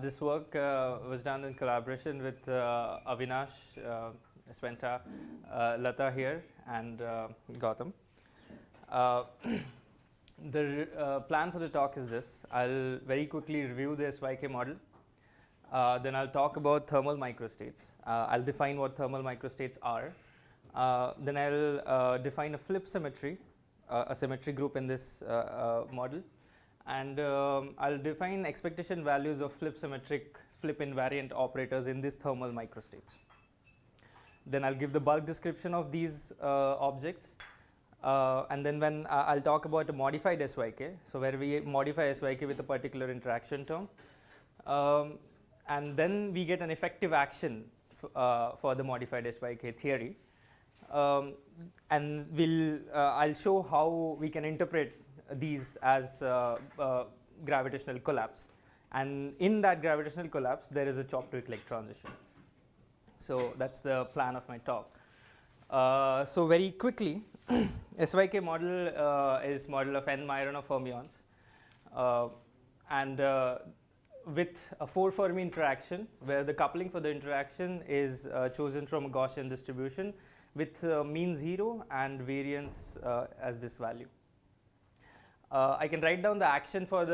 This work was done in collaboration with Avinash, Sventa, Lata here, and Gautam. The plan for the talk is this. I'll very quickly review the SYK model. Then I'll talk about thermal microstates. I'll define what thermal microstates are. Then I'll define a flip symmetry, a symmetry group in this model. And I'll define expectation values of flip symmetric, flip invariant operators in these thermal microstates. Then I'll give the bulk description of these objects. And then when I'll talk about a modified SYK, so where we modify SYK with a particular interaction term. And then we get an effective action for the modified SYK theory. And I'll show how we can interpret these as gravitational collapse. And in that gravitational collapse, there is a Choptuik-like transition. So that's the plan of my talk. So very quickly, SYK model is model of n Majorana fermions. And with a 4 Fermi interaction, where the coupling for the interaction is chosen from a Gaussian distribution with mean 0 and variance as this value. I can write down the action for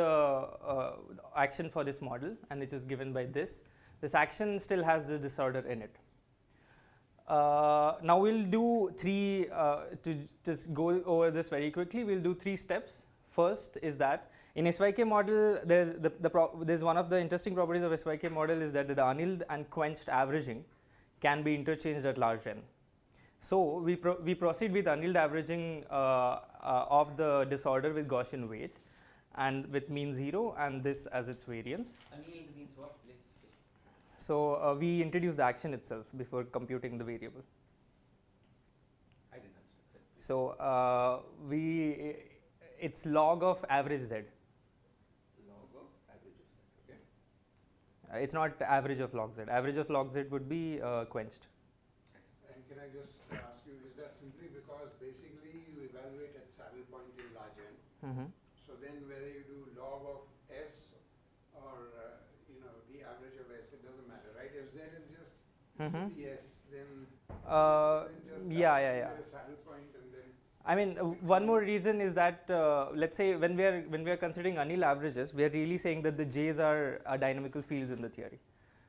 this model, and which is given by this. This action still has this disorder in it. Now we'll do three, to just go over this very quickly, we'll do 3 steps. First is that in SYK model, there's one of the interesting properties of SYK model is that the annealed and quenched averaging can be interchanged at large n. So we proceed with annealed averaging of the disorder with Gaussian weight and with mean 0 and this as its variance. Annealed means what? So we introduce the action itself before computing the variable. I didn't understand. So it's log of average z. Log of average of z, okay. It's not average of log z. Average of log z would be quenched. And can I just ask you, is that simply because basically you evaluate at saddle point in large n? Mm-hmm. So then whether you do log of s or the average of s, it doesn't matter, right? If z is just s, then yeah. a saddle point and then. I mean, one more reason is that let's say when we are considering annealed averages, we are really saying that the j's are dynamical fields in the theory.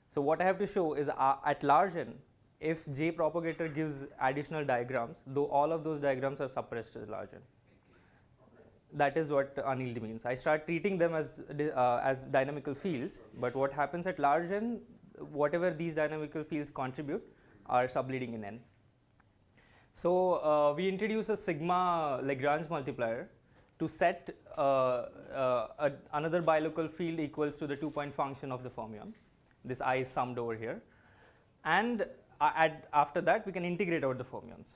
So what I have to show is at large n, if j propagator gives additional diagrams, though all of those diagrams are suppressed at large n. That is what annealed means. I start treating them as dynamical fields, but what happens at large n, whatever these dynamical fields contribute are subleading in n. So we introduce a sigma Lagrange multiplier to set another bilocal field equals to the 2-point function of the fermion. This I is summed over here, and after that we can integrate out the fermions.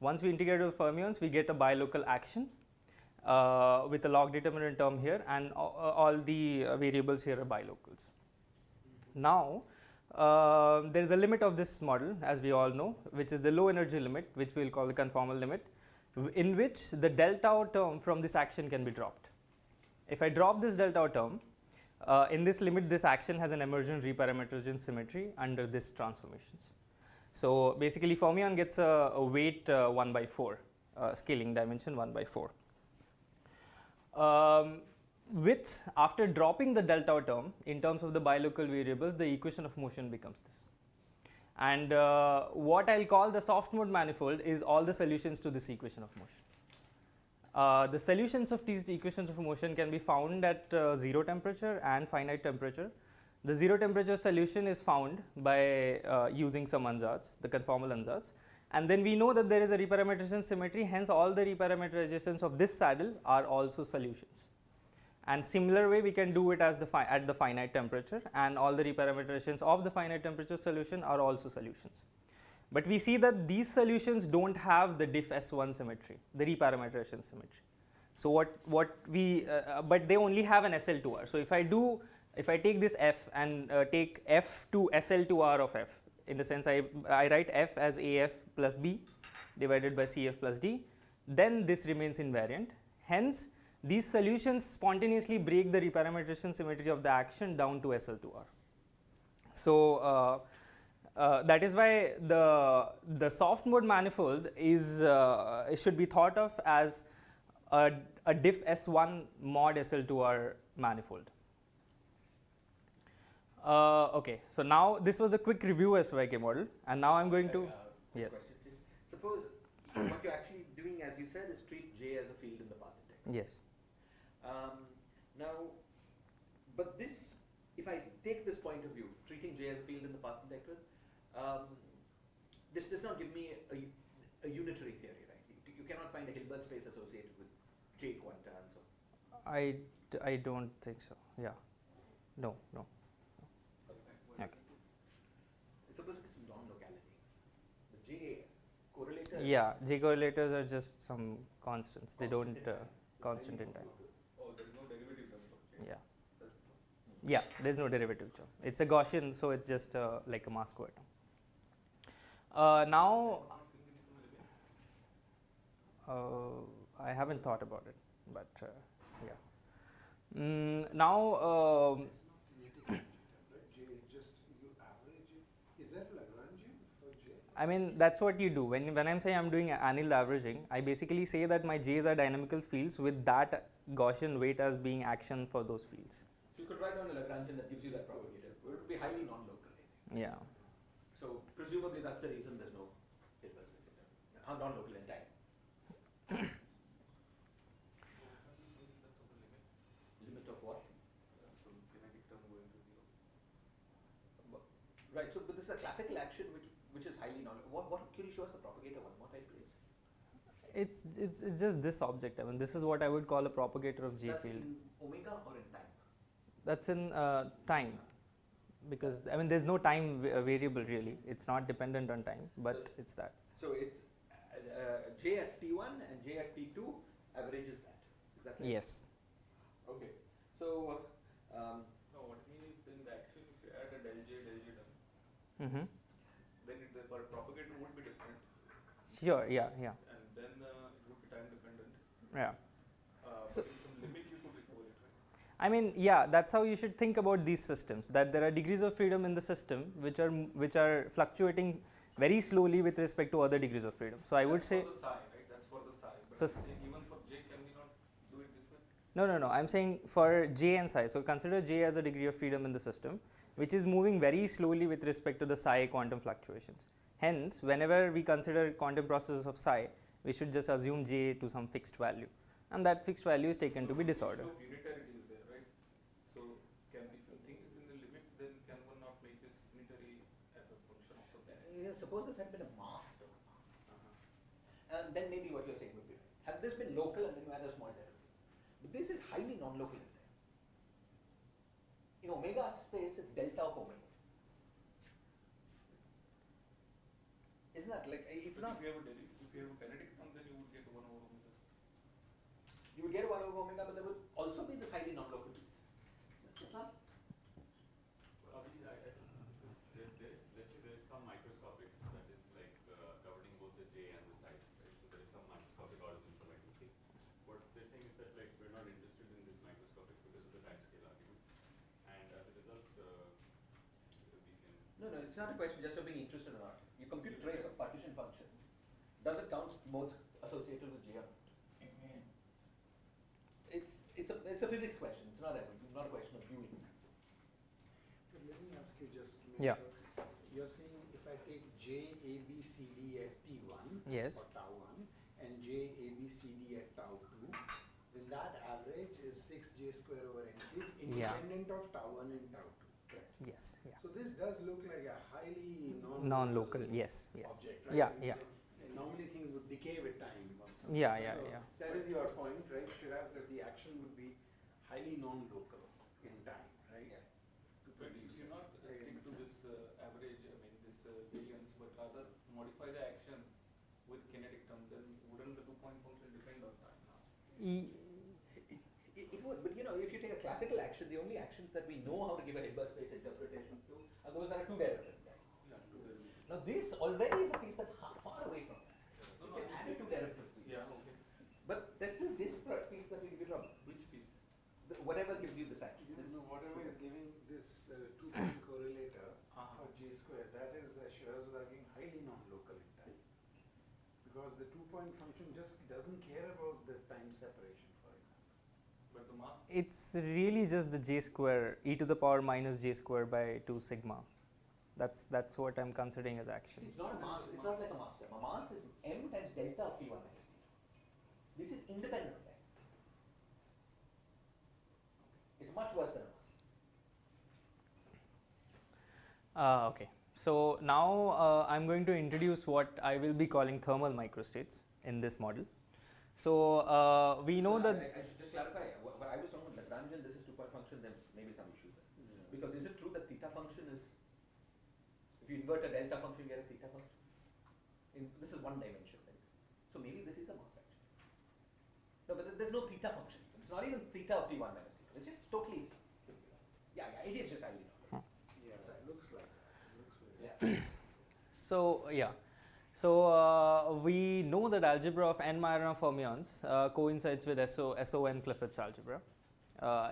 Once we integrate out the fermions, we get a bilocal action with a log determinant term here, and all the variables here are bilocals. Now there is a limit of this model, as we all know, which is the low energy limit, which we will call the conformal limit, in which the delta term from this action can be dropped. If I drop this delta term, in this limit, this action has an emergent reparameterization symmetry under this transformations. So basically, fermion gets a weight 1/4, scaling dimension 1/4. After dropping the delta term in terms of the bilocal variables, the equation of motion becomes this. And what I'll call the soft mode manifold is all the solutions to this equation of motion. The solutions of these equations of motion can be found at 0 temperature and finite temperature. The 0 temperature solution is found by using some ansatz, the conformal ansatz. And then we know that there is a reparameterization symmetry, hence all the reparameterizations of this saddle are also solutions. And similar way we can do it as at the finite temperature, and all the reparameterizations of the finite temperature solution are also solutions. But we see that these solutions don't have the diff S1 symmetry, the reparameterization symmetry. So but they only have an SL2R. So if I take this F and take F to SL2R of F, in the sense I write F as AF plus B divided by CF plus D, then this remains invariant. Hence, these solutions spontaneously break the reparametrization symmetry of the action down to SL2R. So that is why the soft mode manifold is should be thought of as a diff S1 mod SL2R manifold. Okay, so now this was a quick review SYK model, and now I'm going to yes. Question, please. Suppose what you're actually doing, as you said, is treat J as a field in the path integral. Yes. Now, but this, if I take this point of view, treating J as a field in the path integral, this does not give me a unitary theory, right? You cannot find a Hilbert space associated with J quanta and so on. I don't think so. Yeah. No. Okay. Suppose it's a non-locality. The J correlator. Yeah, J correlators are just some constants. They don't constant in time. Oh, there is no derivative term for J. Yeah. Yeah, there's no derivative term. It's a Gaussian, so it's just like a mass coatom. Now, I haven't thought about it, but yeah. Now, J, just you average it. Is that Lagrangian for J? I mean, that's what you do. When I'm saying I'm doing annual averaging, I basically say that my J's are dynamical fields with that Gaussian weight as being action for those fields. So you could write down a Lagrangian that gives you that propagator. It would be highly non-local, I think. Yeah. So presumably that's the reason there's no Hilbert space in time. How non-local in time? Limit of what? So kinetic term going to 0. Right. So, but this is a classical action which is highly non. What can you show us the propagator one more time, please? It's just this object. I mean, this is what I would call a propagator of J That's field. in omega or in time? That's in time, because I mean, there's no time variable really. It's not dependent on time, but So it's that. So it's J at T1 and J at T2 averages that. Is that right? Yes. Okay. So No, what I mean is then the action, if you add a del J term, Mm-hmm. then the propagator would be different, Sure. Yeah. and then it would be time dependent. Yeah. So- But in some limit you could recover it, right? I mean, yeah, that's how you should think about these systems. That there are degrees of freedom in the system which are fluctuating very slowly with respect to other degrees of freedom. So I would That's say for the psi, right? That's for the psi. But So even for J, can we not do it this way? no. I'm saying for J and psi. So consider J as a degree of freedom in the system, which is moving very slowly with respect to the psi quantum fluctuations. Hence, whenever we consider quantum processes of psi, we should just assume J to some fixed value, and that fixed value is taken to be disordered. So unitarity is there, right? So can, if the thing is in the limit, then can one not make this unitary as a function of something? suppose this had been a mass term, and then maybe what you're saying would be right. Had this been local and then you had a small derivative, but this is highly non-local in time. In omega space, it's delta of omega. Isn't that like it's But not? if you have a kinetic term, then you would get 1 over omega. You would get 1 over omega, but there would also be this highly non-local piece. It's not. There is some microscopics that is like governing both the J and the size, right? So there is some microscopic origin for magnitude. What they're saying is that like we're not interested in this microscopics because of the time scale argument, and as a result, we can. No, it's not a question just of being interested or not. You compute trace of partition function. Does it count modes associated with J or not? It's a physics question. It's not a question of viewing. But let me ask you just to make Yeah. sure. You're saying if I take J, A, B, C, D at T1 Yes. or tau 1 and J, A, B, C, D at tau 2, then that average is 6J square over N cube Yeah. independent of tau 1 and tau 2. Correct. Yes. Yeah. So this does look like a highly Non-local. Yes. object, right? Yeah. And Yeah. and normally things would decay with time. or something. Yeah. So that is your point, right, Shiraz, that the action would be highly non-local in time, right? Yeah. To But produce if you it. not I stick to understand. this average, I mean this variance, but rather modify the action with kinetic term, then wouldn't the 2-point function depend on time now? It would, but if you take a classical action, the only actions that we know how to give a Hilbert space interpretation to are those that are two derivative. Right? Yeah, to the- Now this already is a piece that's far away from that. No, You can add a two derivative piece. Yeah, okay. But there's still this piece that we give it a whatever gives you this action. You know, whatever is giving this two-point correlator for J square, that is Schwer's working highly non-local in time. Because the two-point function just doesn't care about the time separation, for example. But the mass. It's really just the j square, e to the power minus j square by 2 sigma. That's what I'm considering as action. It's not a mass. It's not like a mass term. A mass is m times delta of T1 minus T2. This is independent of time. It's much worse than a mass. Okay. So now I'm going to introduce what I will be calling thermal microstates in this model. So we know that. I should just clarify. What I was talking about Lagrangian, this is two-part function. Then maybe some issue there. Because is it true that theta function is, if you invert a delta function, you get a theta function? This is one dimension, right? So maybe this is a mass action. No, but there's no theta function. It's not even theta of T1 minus T2. It's just totally simple. Yeah, it is just highly non-local. Yeah, that looks like that. It looks very So yeah. So we know that algebra of n Majorana fermions coincides with SON Clifford's algebra.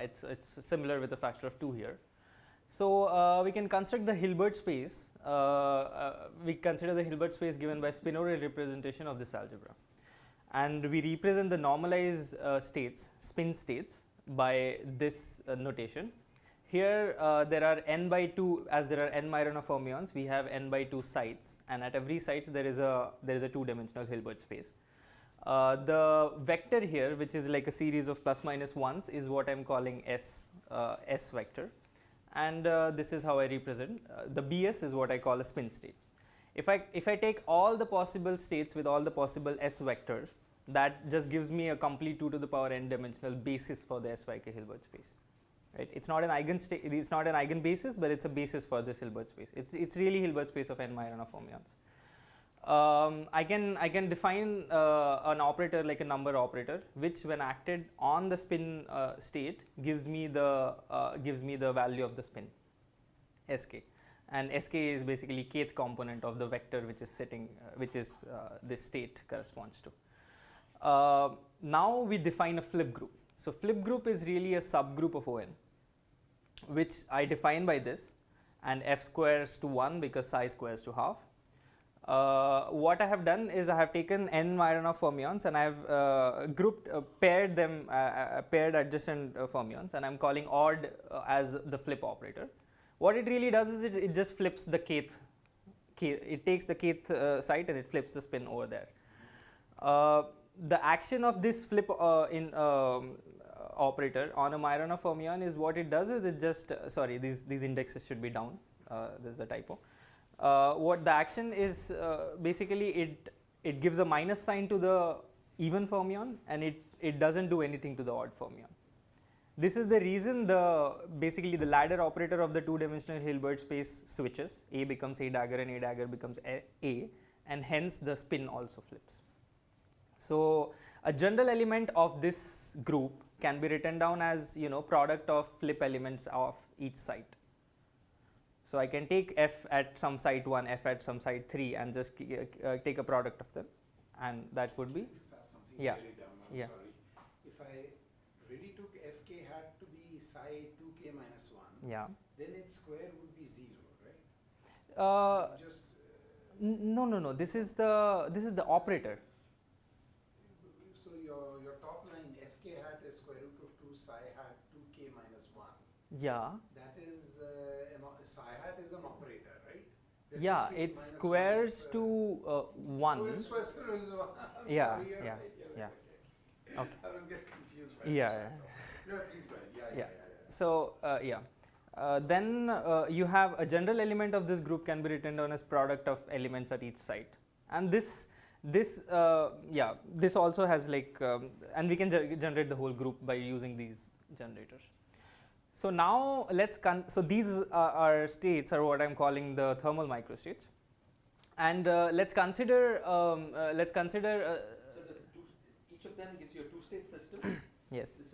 It's similar with a factor of 2 here. So we can construct the Hilbert space. We consider the Hilbert space given by spinorial representation of this algebra, and we represent the normalized states, spin states, by this notation. Here there are n by 2, as there are n Majorana fermions, we have n by 2 sites, and at every site there is a 2-dimensional Hilbert space. The vector here, which is like a series of plus minus ones, is what I'm calling S vector, and this is how I represent. The BS is what I call a spin state. If I take all the possible states with all the possible S vectors, that just gives me a complete 2 to the power n dimensional basis for the SYK Hilbert space. Right? It's not an eigenstate. It's not an eigenbasis, but it's a basis for this Hilbert space. It's really Hilbert space of n Majorana fermions. I can define an operator like a number operator, which when acted on the spin state gives me the value of the spin, sk, and sk is basically kth component of the vector which is sitting, this state corresponds to. Now we define a flip group. So flip group is really a subgroup of ON, which I define by this, and f squares to 1 because psi squares to half. What I have done is I have taken n Majorana fermions and I have grouped, paired them, paired adjacent fermions, and I am calling odd as the flip operator. What it really does is it just flips the kth, it takes the kth site and it flips the spin over there. The action of this flip operator on a Majorana fermion is what it does is it just, sorry, these indexes should be down, this is a typo. What the action is, basically it gives a minus sign to the even fermion and it doesn't do anything to the odd fermion. This is the reason basically the ladder operator of the 2-dimensional Hilbert space switches. A becomes A dagger and A dagger becomes A, and hence the spin also flips. So a general element of this group can be written down as, product of flip elements of each site. So I can take f at some site 1, f at some site 3, and just take a product of them, and that would be, something yeah, really dumb, I'm yeah. sorry. If I really took fk hat to be psi 2k minus 1, yeah. then its square would be 0, right? Just No. This is the operator. so your top line fk hat is square root of 2 psi hat 2k minus 1. Yeah. That is psi hat is an operator, right? The Yeah, 2k it minus squares is, to Oh, 1. it squares to 1. I'm Yeah, sorry, you're yeah, right, you're yeah. right, Okay. I was getting confused by Yeah, this, yeah. that's all. No, please go ahead. Yeah. So then you have a general element of this group can be written down as product of elements at each site, and this also has like, and we can generate the whole group by using these generators. So now so these are states are what I'm calling the thermal microstates, and let's consider So each of them gives you a two-state system. yes. This,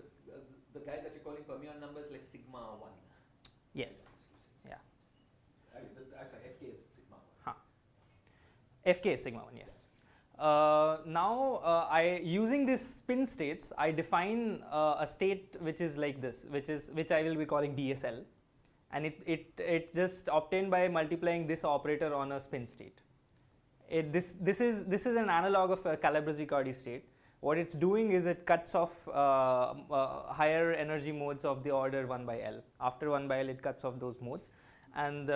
the guy that you're calling fermion number is like sigma 1. Yes. Yeah. Actually, FK is sigma 1. FK is sigma 1, yes. Now, using these spin states, I define a state which is like this, which I will be calling BSL, and it just obtained by multiplying this operator on a spin state. This is an analog of a Calabresi-Cardi state. What it's doing is it cuts off higher energy modes of the order 1 by L. After 1 by L, it cuts off those modes, and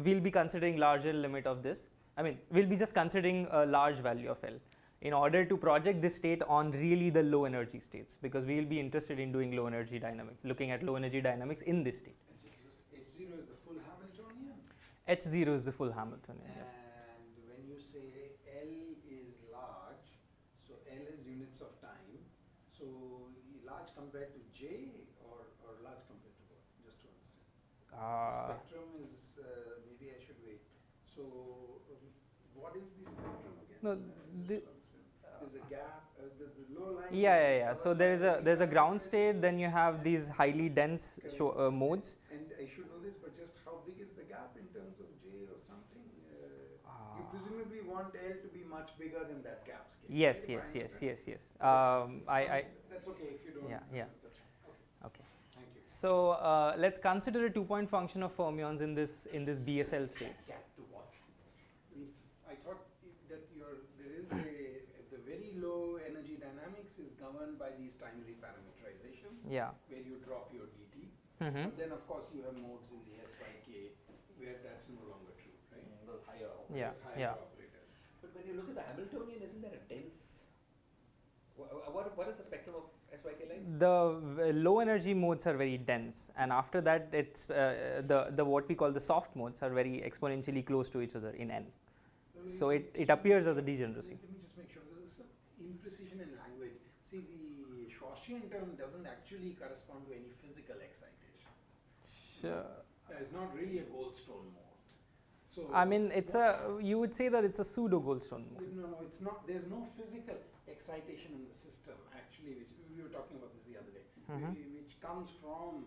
we'll be considering larger limit of this. I mean, we'll be just considering a large value of L in order to project this state on really the low energy states, because we will be interested in doing low energy dynamics, looking at low energy dynamics in this state. H0 is the full Hamiltonian? H0 is the full Hamiltonian, yes. And when you say L is large, so L is units of time, so large compared to J or large compared to what? Just to understand. The spectrum is, maybe I should wait. So, what is the spectrum again? No, there's a gap, the low line. Yeah. So there's a ground state, then you have these highly dense modes. And I should know this, but just how big is the gap in terms of J or something? You presumably want L to be much bigger than that gap scale. Yes. That's okay if you don't. Yeah. That's fine. Okay. Thank you. So let's consider a 2-point function of fermions in this BSL states. I thought that there is the very low energy dynamics is governed by these time reparameterizations. Yeah. Where you drop your dt. Mm-hmm. But then of course you have modes in the SYK where that's no longer true, right? Those higher operators. Yeah. Those higher Yeah. operators. But when you look at the Hamiltonian, isn't there a dense? What is the spectrum of SYK like? The low energy modes are very dense, and after that, it's the what we call the soft modes are very exponentially close to each other in n. So it appears as a degeneracy. Let me just make sure there is some imprecision in language. See, the Gaussian term doesn't actually correspond to any physical excitations. Sure. It's not really a Goldstone mode. So I mean, you would say that it's a pseudo Goldstone mode. No, it's not. There's no physical excitation in the system actually, which we were talking about this the other day, which comes from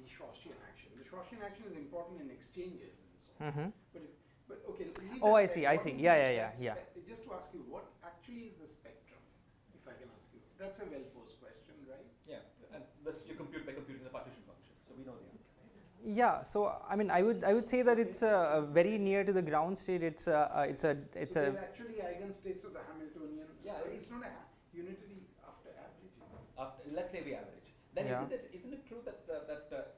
the Gaussian action. The Gaussian action is important in exchanges and so on. But okay. Oh, I see. Yeah. Just to ask you, what actually is the spectrum? If I can ask you, that's a well-posed question, right? Yeah, and this you compute by computing the partition function, so we know the answer. Yeah. So I mean, I would say that it's very near to the ground state. It's so they're actually eigenstates of the Hamiltonian. Yeah, it's not a unitary after averaging. Let's say we average. Then Yeah. isn't it true that that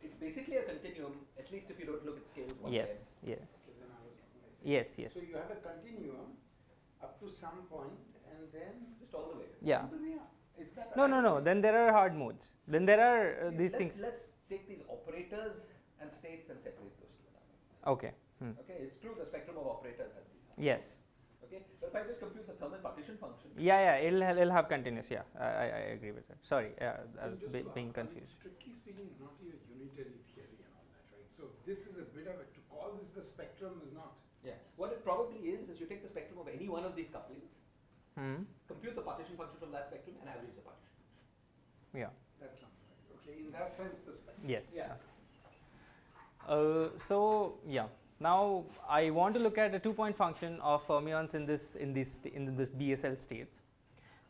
it's basically a continuum, at least if you don't look at scales? Yes. Yeah. Okay, then I was wrong. I see. Yes. So you have a continuum up to some point, and then Just all the way. Yeah. all the way up. Is that No. Then there are hard modes. Then there are these things. Let's take these operators and states and separate those two. Okay. Okay, it's true the spectrum of operators has these. Yes. Okay, but if I just compute the thermal partition function. Yeah. It'll have continuous. Yeah. I agree with that. Sorry. I was Just to being ask, I mean, confused. strictly speaking, not your unitary theory and all that, right? So this is a bit of to call this the spectrum is not. Yeah, what it probably is you take the spectrum of any one of these couplings, compute the partition function from that spectrum, and average the partition function. Yeah. That sounds right. Okay, in that sense, the spectrum. Yes. Yeah. So yeah. Now I want to look at a 2-point function of fermions in this BSL states.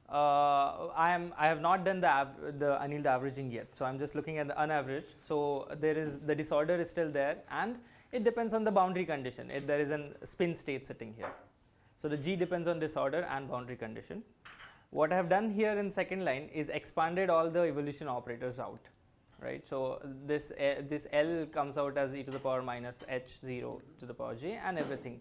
I have not done the annealed averaging yet, so I'm just looking at the unaveraged. So the disorder is still there, and it depends on the boundary condition. There is a spin state sitting here. So the G depends on disorder and boundary condition. What I have done here in second line is expanded all the evolution operators out, right? So this L comes out as e to the power minus h0 to the power j, and everything.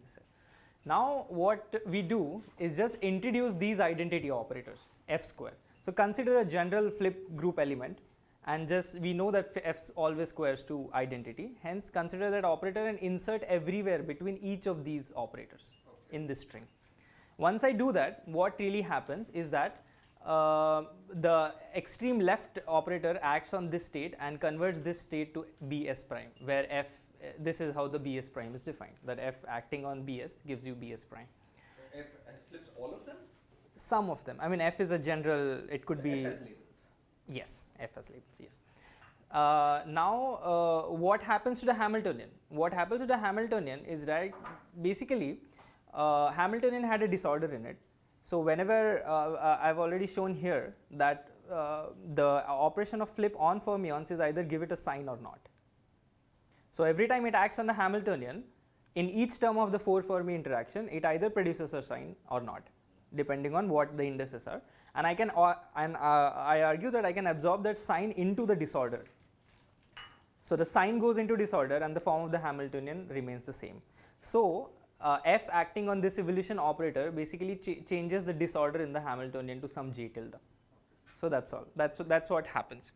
Now what we do is just introduce these identity operators, f square. So consider a general flip group element, and just we know that f always squares to identity. Hence consider that operator and insert everywhere between each of these operators in this string. Once I do that, what really happens is that the extreme left operator acts on this state and converts this state to Bs prime, where f, this is how the Bs prime is defined, that f acting on Bs gives you Bs prime. F flips all of them? Some of them. I mean, f is a general, it could be. F has labels. Yes, f has labels, yes. Now, what happens to the Hamiltonian? What happens to the Hamiltonian is that basically Hamiltonian had a disorder in it. So whenever I've already shown here that the operation of flip on fermions is either give it a sign or not. So every time it acts on the Hamiltonian, in each term of the 4 Fermi interaction, it either produces a sign or not, depending on what the indices are. And I argue that I can absorb that sign into the disorder. So the sign goes into disorder and the form of the Hamiltonian remains the same. So F acting on this evolution operator basically changes the disorder in the Hamiltonian to some J tilde. So that's all. That's what happens.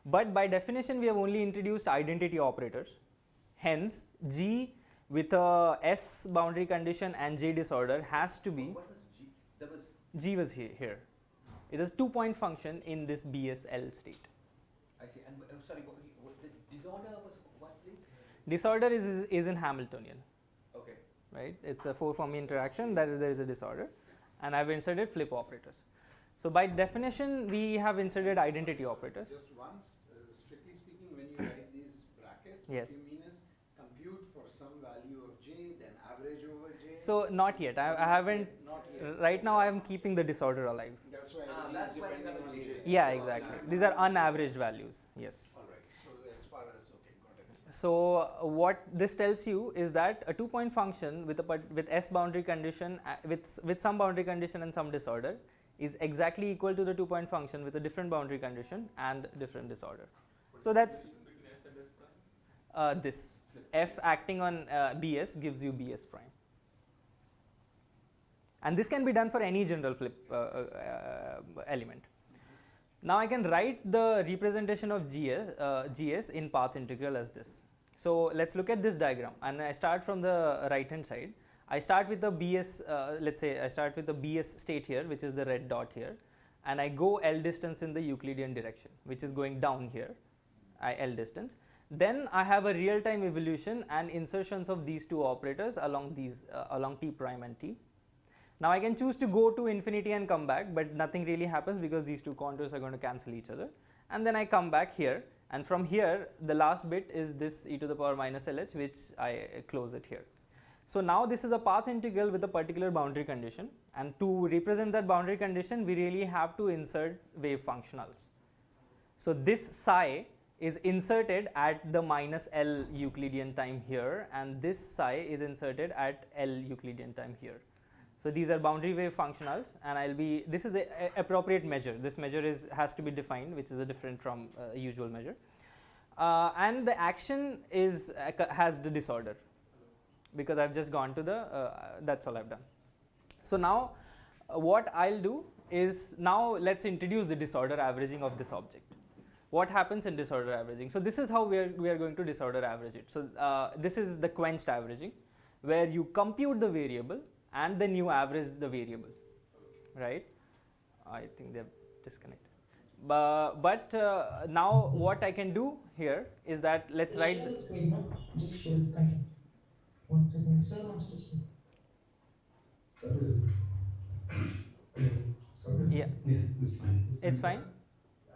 But by definition, we have only introduced identity operators. Hence, G with a S boundary condition and J disorder has to be. What was G? There was G was here. It is 2-point function in this BSL state. I see. And sorry, what the disorder was what, please? Disorder is in Hamiltonian. Okay. Right? It's a 4 Fermi interaction that there is a disorder, and I've inserted flip operators. So by definition, we have inserted identity operators. Just once, strictly speaking, when you write these brackets, Yes. what you mean is compute for some value of J, then average over J. So not yet. I haven't. Not yet. Right now, I am keeping the disorder alive. That's why That's it why is you have depending a on J. J. Yeah, exactly. These are unaveraged values. Yes. All right. So as far as okay, got it. So what this tells you is that a 2-point function with S boundary condition with some boundary condition and some disorder is exactly equal to the 2-point function with a different boundary condition and different disorder. So that's Between S and S prime? this F acting on BS gives you BS prime. And this can be done for any general flip element. Now I can write the representation of GS in path integral as this. So let's look at this diagram, and I start from the right hand side. I start with the BS, let's say I start with the BS state here, which is the red dot here, and I go L distance in the Euclidean direction, which is going down here, L distance. Then I have a real time evolution and insertions of these two operators along along T prime and T. Now I can choose to go to infinity and come back, but nothing really happens because these two contours are going to cancel each other. And then I come back here, and from here the last bit is this e to the power minus LH, which I close it here. So now this is a path integral with a particular boundary condition, and to represent that boundary condition we really have to insert wave functionals. So this psi is inserted at the minus L Euclidean time here, and this psi is inserted at L Euclidean time here. So these are boundary wave functionals, and this is the appropriate measure. This measure has to be defined, which is a different from usual measure. And the action has the disorder, because I've just gone to that's all I've done. So now what I'll do is, now let's introduce the disorder averaging of this object. What happens in disorder averaging? So this is how we are going to disorder average it. So this is the quenched averaging, where you compute the variable and then you average the variable, right? I think they're disconnected. But now what I can do here is that let's write. Just share the screen. 1 second. Sir wants to speak. Sorry. Yeah. Yeah, it's fine. It's fine.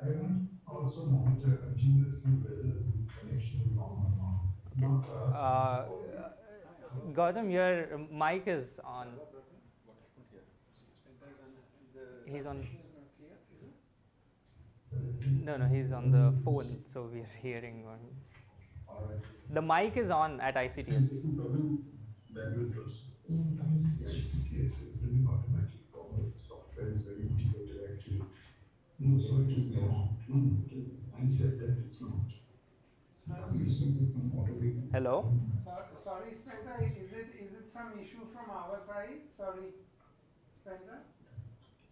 I want also monitor continuously whether the connection is on or not. It's not Gautam, your mic is on. He's on. No, he's on the phone, so we are hearing one. Alright. The mic is on at ICTS. This is probably bandwidth also. ICTS is really automatic. Our software is very integrated actually. No, so it is not. I said that it's not. It's an auto. Hello? Sorry, Spectre, is it some issue from our side? Sorry, Spectre?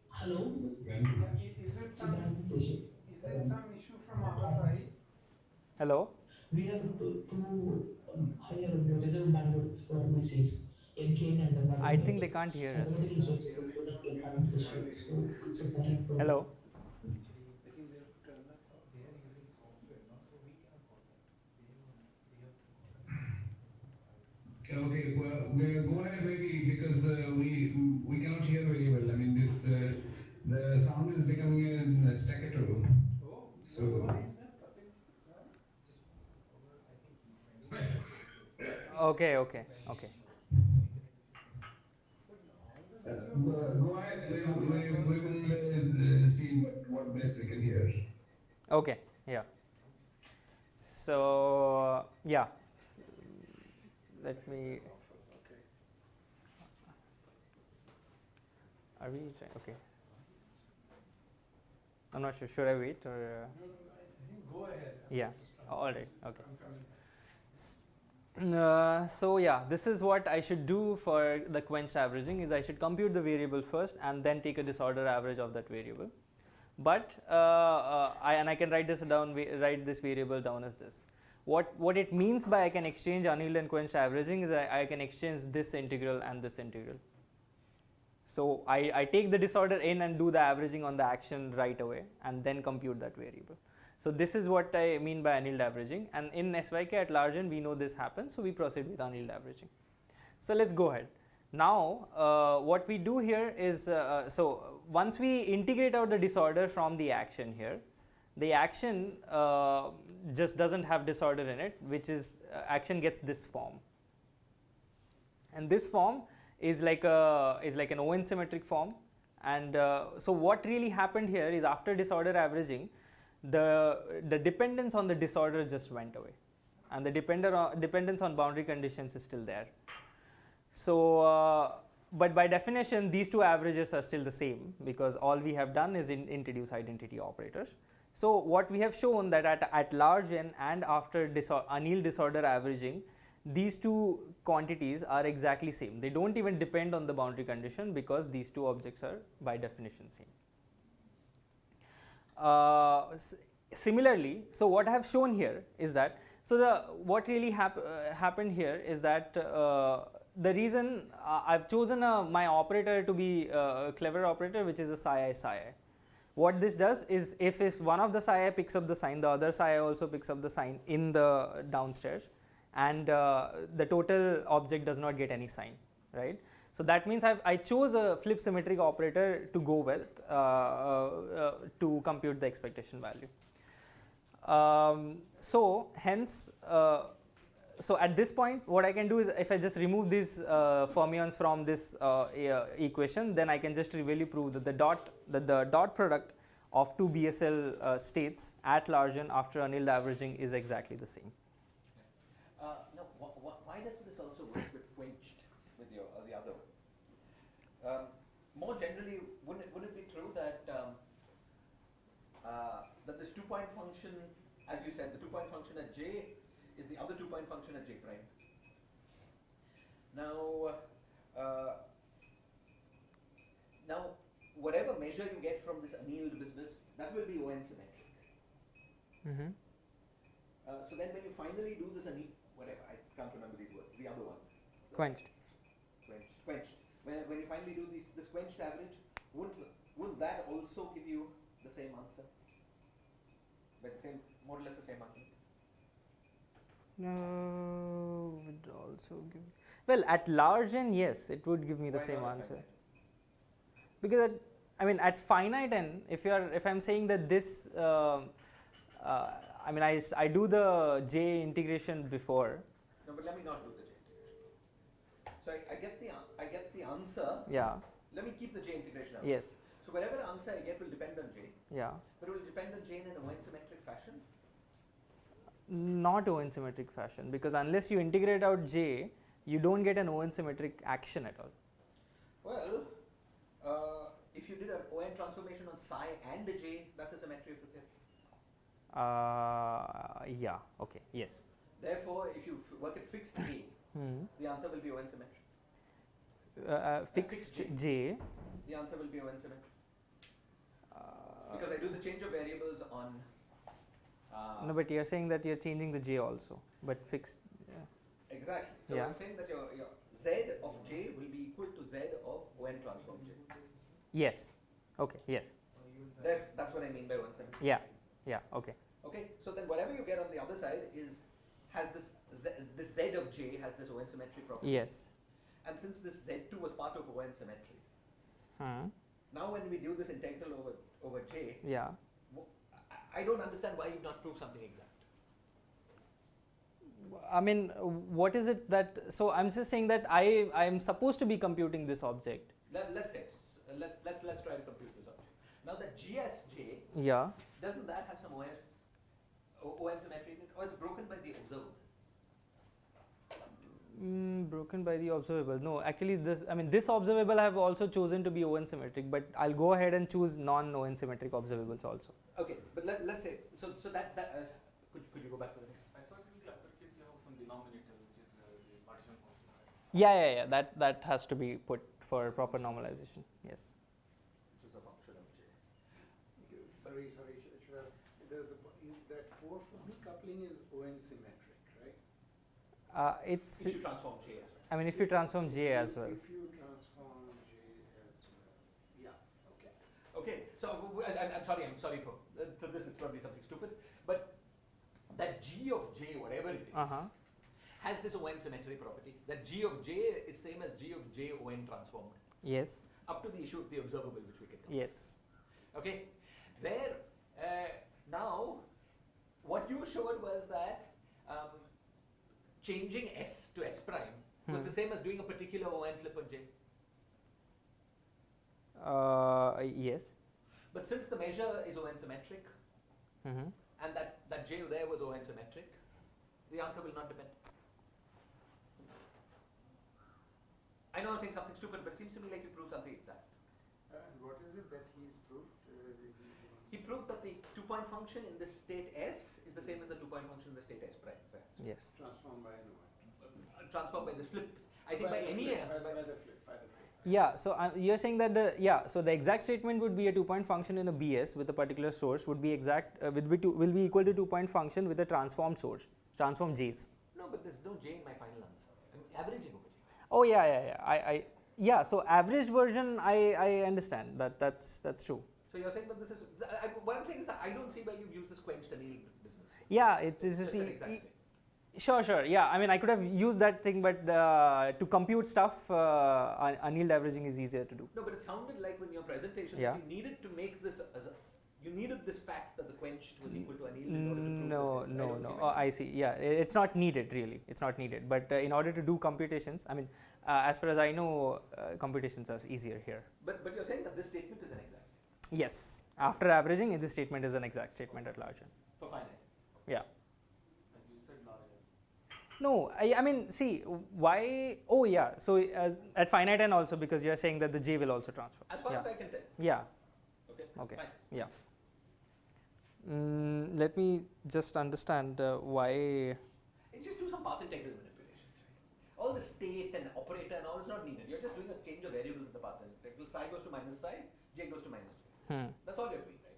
Hello? Yeah, is it some issue from our side? Hello? We have two higher reserve bandwidth for message. NK and another. I think they can't hear us. Hello? Okay, well, go ahead maybe, because we cannot hear very well. I mean, this the sound is becoming a staccato. Oh, So why is that? Okay. Go ahead. We will see what best we can hear. Okay, yeah. So, yeah, let me, Okay. are we trying? Okay. I'm not sure. Should I wait or? No, I think go ahead. Yeah. Just trying All to- right. Okay. I'm coming. So yeah, this is what I should do for the quenched averaging is I should compute the variable first and then take a disorder average of that variable. But I can write this down, write this variable down as this. What it means by I can exchange annealed and quenched averaging is I can exchange this integral and this integral. So I take the disorder in and do the averaging on the action right away and then compute that variable. So this is what I mean by annealed averaging, and in SYK at large n we know this happens, so we proceed with annealed averaging. So let's go ahead. Now what we do here is, so once we integrate out the disorder from the action here, the action just doesn't have disorder in it, which is action gets this form, and this form is like an ON symmetric form. And so what really happened here is after disorder averaging, the dependence on the disorder just went away, and the dependence on boundary conditions is still there. So but by definition these two averages are still the same because all we have done is introduce identity operators. So what we have shown that at large n and after annealed disorder averaging, these two quantities are exactly same. They don't even depend on the boundary condition because these two objects are by definition same. Similarly, so what I have shown here is that, so what really happened here is that the reason I've chosen my operator to be a clever operator, which is a psi. What this does is if one of the psi picks up the sign, the other psi also picks up the sign in the downstairs, and the total object does not get any sign, right? So that means I chose a flip symmetric operator to go with to compute the expectation value. So hence, so at this point what I can do is if I just remove these fermions from this equation, then I can just trivially prove that the dot product of two BSL states at large n after annealed averaging is exactly the same. Now, why doesn't this also work with quenched, with the other one? More generally, wouldn't it be true that that this 2-point function, as you said, the 2-point function at j is the other 2-point function at j prime? Now, whatever measure you get from this annealed business, that will be ON symmetric. Mm-hmm. So then when you finally do this whatever, I can't remember these words, the other one. Quenched. Quenched. When you finally do this quenched average, wouldn't that also give you the same answer? But more or less the same answer? No, would also give. Well, at large n, yes, it would give me the Why same not at answer. finite? Because I mean, at finite n, if I'm saying that this, I mean, I do the j integration before. No, but let me not do the j integration. So I get the answer. Yeah. Let me keep the j integration out. Yes. So whatever answer I get will depend on j. Yeah. But it will depend on j in an ON symmetric fashion. Not ON symmetric fashion, because unless you integrate out j, you don't get an ON symmetric action at all. Well, if you did an ON transformation on psi and a j, that's a symmetry of the theory. Yeah. Okay. Yes. Therefore, if you work at fixed j, the answer will be ON symmetric. Fixed j. The answer will be ON symmetric. Because I do the change of variables on. No, but you're saying that you're changing the j also, but fixed. Exactly. So Yeah. I'm saying that your z of j will be equal to z of ON transform j. Yes. Okay. Yes. That's what I mean by ON symmetric. Yeah. Yeah. Okay. Okay. So then whatever you get on the other side has this z of j has this ON symmetry property. Yes. And since this z2 was part of ON symmetry, now when we do this integral over j, Yeah. I don't understand why you've not proved something exact. I mean, what is it that? So I'm just saying that I am supposed to be computing this object. let's say, let's try to compute this object. Now the GSJ, Yeah. doesn't that have some ON symmetry in it, or it's broken by the observable? Broken by the observable. No, actually, this observable I have also chosen to be ON symmetric, but I'll go ahead and choose non-ON symmetric observables also. Okay, but let's say, so that could you go back to the next? I thought in the upper case you have some denominator which is the partition function, right? Yeah. That has to be put for proper normalization. Yes. Which is a function of J. Sorry, Shreya. Is that 4-4 coupling is ON symmetric, right? It's. If you transform J as well. I mean, if you transform J as well. If you transform J as well. Yeah, okay. Okay, so I'm sorry for so this is probably something stupid, but that G of J, whatever it is, has this ON symmetry property. That G of J is same as G of J ON transformed. Yes. Up to the issue of the observable, which we can come. Yes. Okay, there now what you showed was that changing S to S prime was the same as doing a particular ON flip on J. Yes. But since the measure is ON symmetric, and that J there was ON symmetric, the answer will not depend. I know I'm saying something stupid, but it seems to me like you proved something exact. And what is it that he's proved? He proved that the 2-point function in the state S is the same as the 2-point function in the state S prime. Yes. Transformed by an ON. Transformed by this flip. I think by any by the flip. Yeah, so you're saying that so the exact statement would be a 2-point function in a BS with a particular source would be exact will be equal to 2-point function with a transformed source, transformed J's. No, but there's no J in my final answer. I'm averaging over J. Oh yeah. So average version I understand that's true. So you're saying that this is what I'm saying is that I don't see why you've used this quenched anneal business. Yeah, it's Sure. Yeah, I mean, I could have used that thing, but to compute stuff, annealed averaging is easier to do. No, but it sounded like when your presentation, Yeah. you needed to make this you needed this fact that the quenched was equal to annealed in order to prove this. No. Oh, I see. Yeah, it's not needed really. It's not needed. But in order to do computations, I mean, as far as I know, computations are easier here. But you're saying that this statement is an exact statement. Yes. After averaging, this statement is an exact statement at large n. For finite. Yeah. And you said large n. No, I mean, see, why? Oh, yeah. So at finite n also, because you're saying that the J will also transfer. As far as I can tell. Yeah. Okay. Fine. Yeah. Let me just understand why. And just do some path integral manipulations. Right? All the state and operator and all is not needed. You're just doing a change of variables in the path integral. Psi goes to minus psi, J goes to minus J. That's all you're doing, right?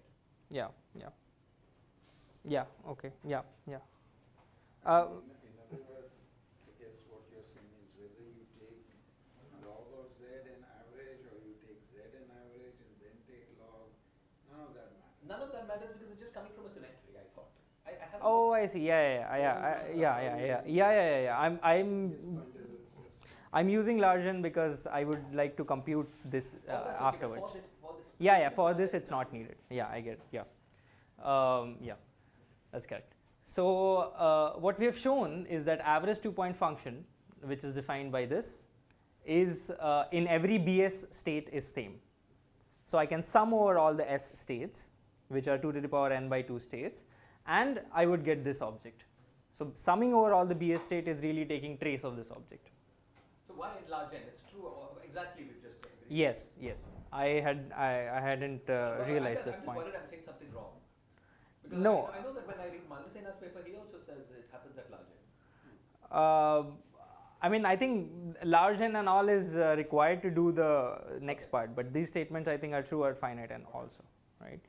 Yeah. Okay. Yeah. In other words, I guess what you're saying is whether you take log of Z and average or you take Z and average and then take log, none of that matters. None of that matters because it's just coming from a symmetry, I thought. I haven't. Oh, I see. Yeah. I'm using large n because I would like to compute this afterwards. For this it's not needed. Yeah, I get it. Yeah, that's correct. So what we have shown is that average 2-point function, which is defined by this, is in every BS state is same. So I can sum over all the S states, which are 2 to the power n by 2 states, and I would get this object. So summing over all the BS state is really taking trace of this object. So why in large n? It's true exactly we just agreed. Yes. I hadn't realized this point. I'm just worried I'm saying something wrong. Because No. I know that when I read Malasena's paper, he also says it happens at large n. I mean, I think large n and all is required to do the next part, but these statements I think are true at finite n also, right?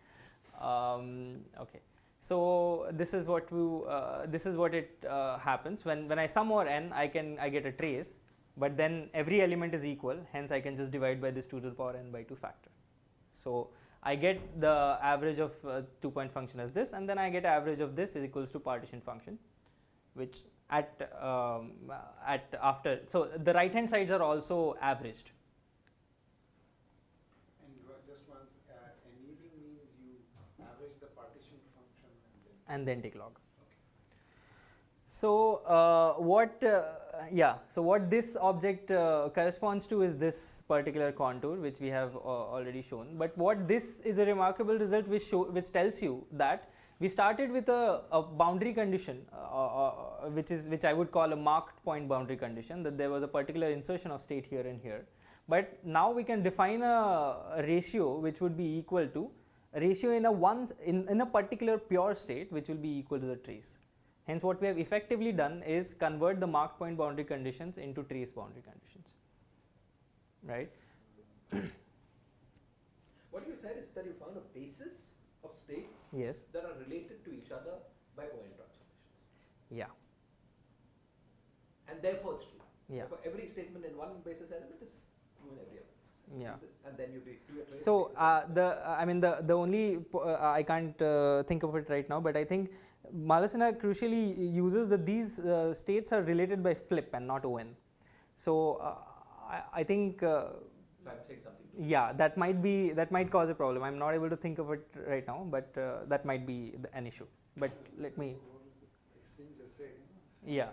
Okay. So this is what it happens when I sum over n. I get a trace, but then every element is equal. Hence, I can just divide by this 2 to the power n by 2 factor. So I get the average of 2-point function as this, and then I get average of this is equals to partition function, which after, so the right hand sides are also averaged. And just once, annealing means you average the partition function and then take log. Okay. So what Yeah, so what this object corresponds to is this particular contour which we have already shown, but what this is a remarkable result which tells you that we started with a boundary condition which I would call a marked point boundary condition, that there was a particular insertion of state here and here, but now we can define a ratio which would be equal to a ratio in a particular pure state which will be equal to the trace. Hence, what we have effectively done is convert the marked point boundary conditions into trace boundary conditions, right? What you said is that you found a basis of states Yes. that are related to each other by ON transformations. Yeah. And therefore it's true. Yeah. Therefore every statement in one basis element is true in every other. Yeah. And then you do a trace. So the only I can't think of it right now, but I think Malasina crucially uses that these states are related by flip and not ON. So I think So I'm saying something. yeah, that might cause a problem. I'm not able to think of it right now, but that might be an issue. But let me. Exchange a say. Yeah.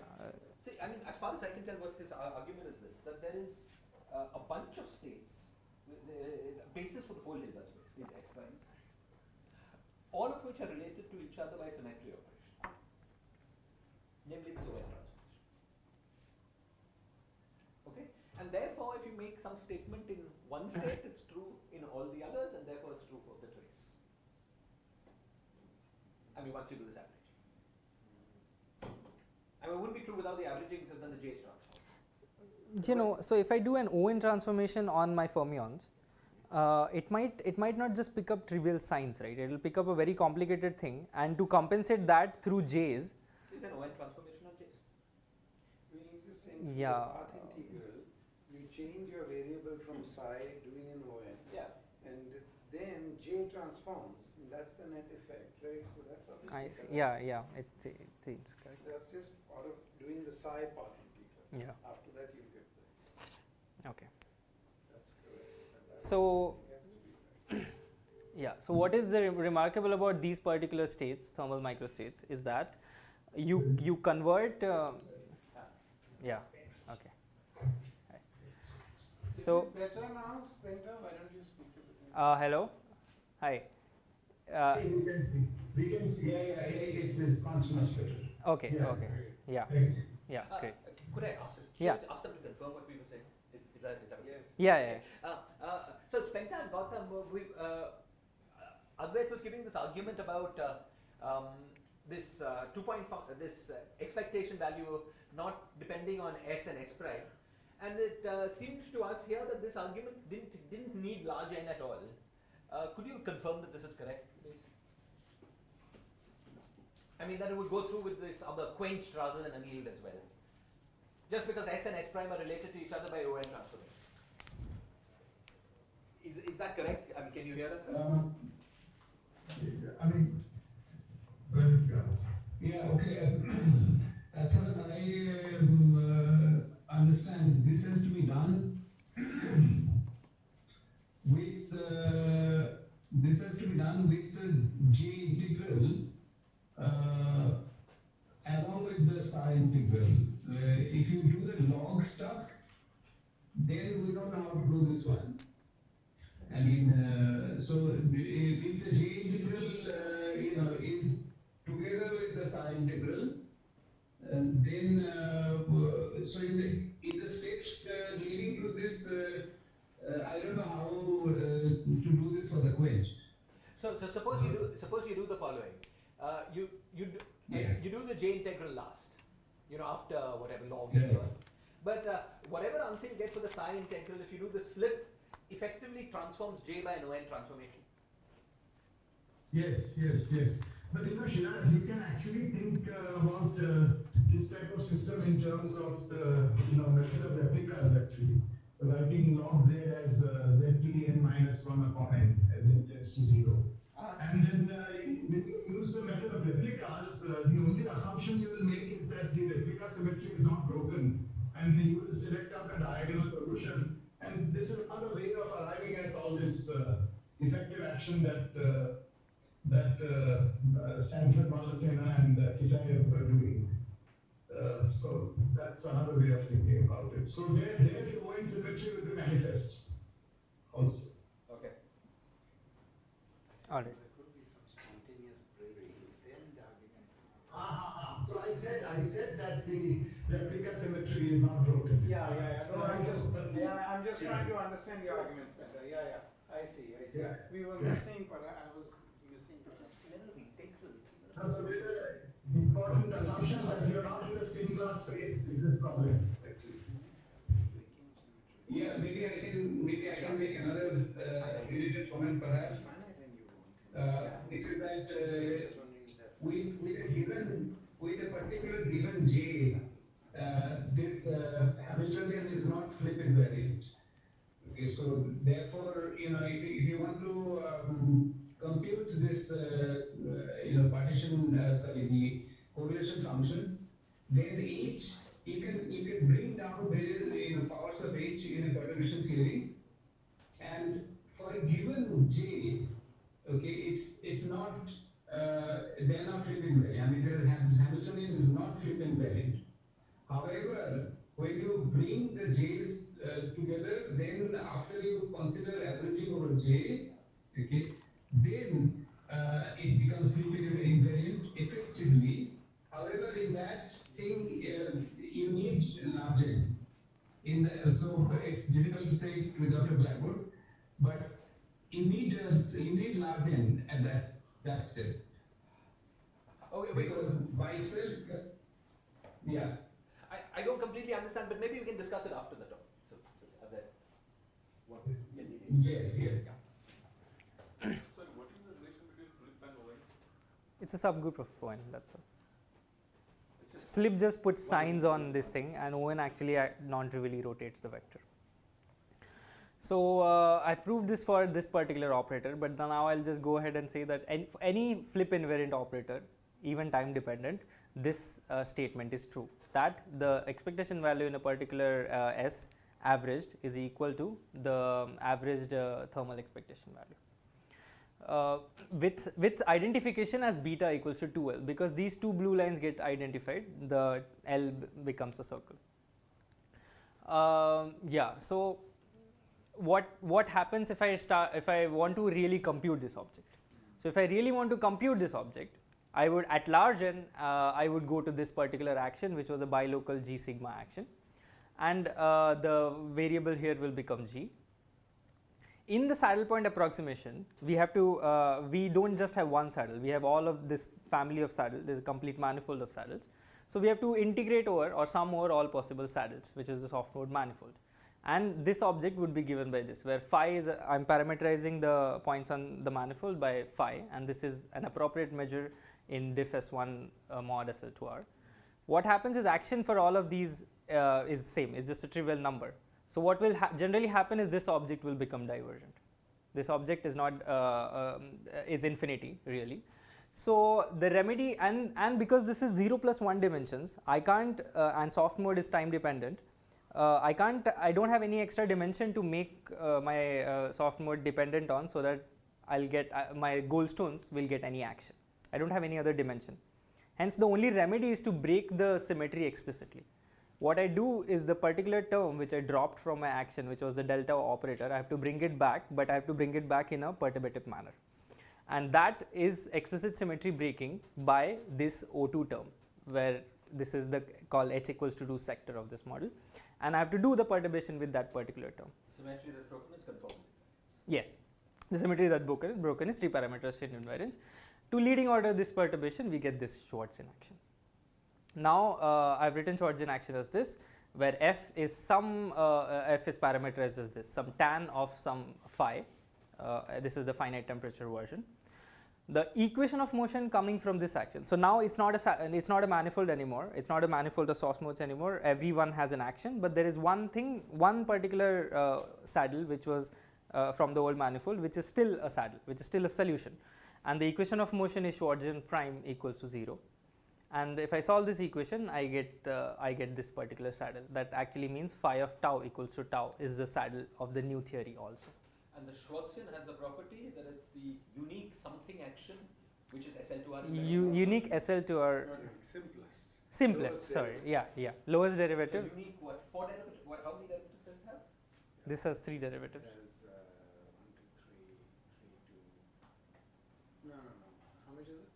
See, I mean, as far as I can tell, what his argument is this: that there is a bunch of states, the basis for the whole Hilbert space, these S primes, all of which are related to each other by symmetry operation, namely this ON transformation. Okay, and therefore, if you make some statement in one state, it's true in all the others, and therefore it's true for the trace. I mean, once you do this averaging. I mean, it wouldn't be true without the averaging because then the J is transformed. You know, so if I do an ON transformation on my fermions, it might not just pick up trivial signs, right? It will pick up a very complicated thing, and to compensate that through J's. Is an ON transformation on J's? Meaning you're saying Yeah. the path integral, you change your variable from psi doing an ON, Yeah. and then J transforms, and that's the net effect, right? So that's obviously I see. correct. Yeah, it seems correct. That's just part of doing the psi path integral. Yeah. After that you get the, Okay. that's correct. And that's So it has to be right. yeah. So what is the remarkable about these particular states, thermal microstates, is that you convert. Yeah. Okay. Right. So Is it better now, Spencer? Why don't you speak to the thing? hello. Hi. We can see. Yeah, it's much better. Okay. Yeah. Okay. Yeah. Thank you. Yeah. Great. Could I ask them? Yeah. Just ask them to confirm what we were saying? Is that okay? Yes. Yeah. So Spenta and Gautam, Adwait was giving this argument about this this expectation value not depending on S and S prime, and it seemed to us here that this argument didn't need large N at all. Could you confirm that this is correct, please? I mean that it would go through with this other quenched rather than annealed as well. Just because S and S prime are related to each other by ON transformation. Is that correct? I mean, can you hear us? I mean, yeah, okay. As far as I understand, this has to be done with the J integral along with the psi integral. If you do the log stuff, then we don't know how to do this one. I mean, so if the J integral, is together with the psi integral, then so in the steps leading to this, I don't know how to do this for the quench. So suppose you do the following. You do the J integral last. After whatever log and so on. But whatever answer you get for the psi integral, if you do this flip, effectively transforms J by an ON transformation. Yes. But Shiraz, you can actually think about this type of system in terms of the method of replicas actually. Writing log z as z to the n minus 1 upon n as n tends to 0. And then when you use the method of replicas, the only assumption you will make is that the replica symmetry is not broken. And then you will select out a diagonal solution. And this is another way of arriving at all this effective action that Stanford, Malasena, and Kichayev were doing. So that's another way of thinking about it. So there the Owen symmetry will be manifest also. Okay. All right. There could be some spontaneous breaking, then the argument. So I said that the replica symmetry is not broken. Yeah. No, I'm just Yeah. trying to understand the arguments better. Yeah. I see. Yeah. We were missing, but I was missing. Level of integral. So there's an important assumption that you're not in the spin glass space in this problem. Actually. Yeah, maybe I can make another related comment perhaps. Which is that with a particular given J, this Hamiltonian is not flip invariant. Okay, so therefore, if you want to compute this, the correlation functions, then H you can bring down various powers of H in a perturbation theory, and for a given J, okay, it's not they're not flip invariant. I mean, the Hamiltonian is not flip invariant. However, when you bring the J's together, then after you consider averaging over J, okay, then it becomes flip invariant effectively. However, in that thing, you need large N. So it's difficult to say without a blackboard, but you need large N at that step. Okay, wait. Because by itself, yeah. I don't completely understand, but maybe we can discuss it after the talk. So Adwait, what can you Yes. Sorry, what is the relation between flip and Owen? It's a subgroup of Owen, that's all. Flip just puts signs on this thing, and Owen actually non-trivially rotates the vector. So I proved this for this particular operator, but now I'll just go ahead and say that any flip invariant operator, even time dependent, this statement is true, that the expectation value in a particular S averaged is equal to the averaged thermal expectation value. With identification as beta equals to 2L, because these two blue lines get identified, the L becomes a circle. So what happens if I want to really compute this object? So if I really want to compute this object, I would at large N I would go to this particular action, which was a bilocal G sigma action, and the variable here will become G. In the saddle point approximation, we don't just have one saddle, we have all of this family of saddles, there is a complete manifold of saddles. So we have to integrate over or sum over all possible saddles, which is the soft mode manifold. And this object would be given by this, where phi is, I'm parameterizing the points on the manifold by phi, and this is an appropriate measure in diff S1 mod SL2R. What happens is action for all of these is same, it's just a trivial number. So what will generally happen is this object will become divergent. This object is not is infinity really. So the remedy, and because this is 0 plus 1 dimensions, I can't and soft mode is time dependent. I don't have any extra dimension to make my soft mode dependent on, so that I'll get my Goldstones will get any action. I don't have any other dimension. Hence the only remedy is to break the symmetry explicitly. What I do is the particular term which I dropped from my action, which was the delta operator, I have to bring it back, but I have to bring it back in a perturbative manner. And that is explicit symmetry breaking by this O2 term, where this is the called H equals to 2 sector of this model. And I have to do the perturbation with that particular term. Symmetry that's broken is conformal. Yes, the symmetry that broken is 3 parameters in invariance. To leading order this perturbation, we get this Schwartzian action. Now I've written Schwartzian action as this, where f is parameterized as this, some tan of some phi. This is the finite temperature version. The equation of motion coming from this action. So now it's not a manifold anymore. It's not a manifold of soft modes anymore. Everyone has an action, but there is one particular saddle which was from the old manifold, which is still a saddle, which is still a solution. And the equation of motion is Schwartzian prime equals to 0. And if I solve this equation, I get this particular saddle. That actually means phi of tau equals to tau is the saddle of the new theory also. And the Schwartzian has the property that it's the unique something action, which is SL2R. Unique SL2R. Simplest, Lowest sorry, derivative. lowest So derivative. unique what? 4 derivatives? What? How many derivatives does it have? This has 3 derivatives. There's 1, 2, 3, 2. No. How much is it?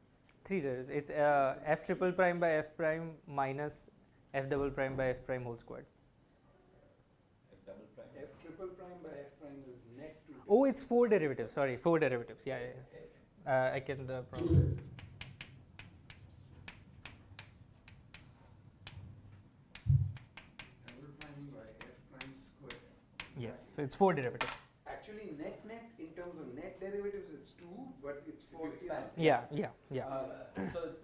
3 derivatives. It's f triple prime by f prime minus f double prime by f prime whole squared. F double prime. F triple prime by f prime is net 2. Oh, it's 4 derivatives. Sorry, 4 derivatives. Yeah. I can pronounce. Double prime by f prime square. Yes, so it's 4 derivatives. Actually, net in terms of net derivatives, it's 2, but it's 4. If you expand. Yeah. So it's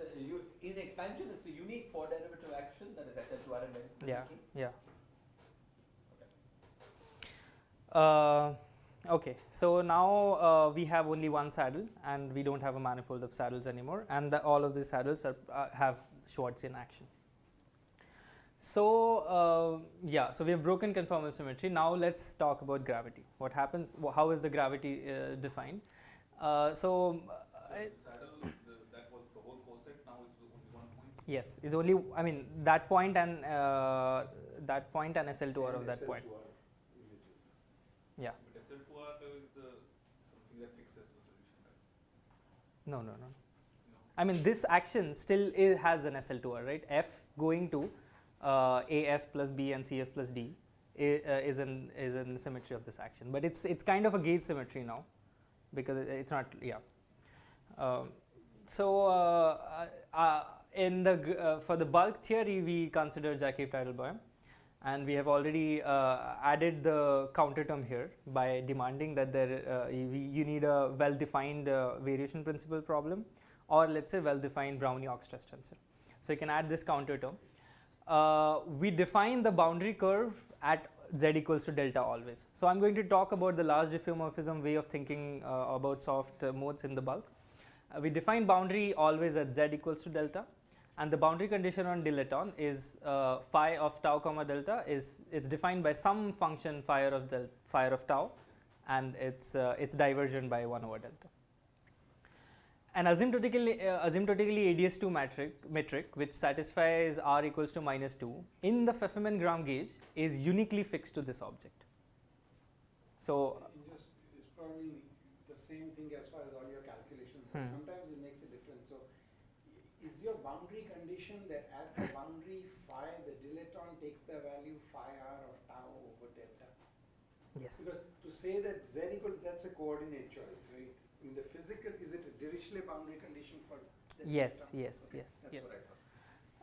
in expansion, it's the unique 4 derivative action that is SL2R and then Yeah. Okay, so now we have only one saddle and we don't have a manifold of saddles anymore, and all of these saddles are, have Schwartz in action. So so we have broken conformal symmetry. Now let's talk about gravity. What happens? How is the gravity defined? So the saddle, that was the whole coset. Now it's only 1 point. Yes, it's only, I mean, that point and SL2R of that point. Yeah. But SL2R is something that fixes the solution, right? No. I mean, this action still has an SL2R, right? F going to AF plus B and CF plus D is in symmetry of this action, but it's kind of a gauge symmetry now, because it's not. In the for the bulk theory, we consider Jakob-Teitelbaum, and we have already added the counter term here by demanding that you need a well-defined variation principle problem, or let's say well-defined Brownian stress tensor. So you can add this counter term. We define the boundary curve at z equals to delta always. So I'm going to talk about the large diffeomorphism way of thinking about soft modes in the bulk. We define boundary always at z equals to delta, and the boundary condition on dilaton is phi of tau comma delta is defined by some function phi of tau, and it's divergent by 1 over delta. An asymptotically ADS2 metric which satisfies r equals to -2 in the Pfefferman-Gram gauge is uniquely fixed to this object. So it's probably the same thing as far as all your calculations, but sometimes it makes a difference. So is your boundary condition that at the boundary phi, the dilaton takes the value phi r of tau over delta? yes. Because to say that z equal, that's a coordinate choice, right? In the physical, is it a Dirichlet boundary condition for the Yes. Okay, that's what I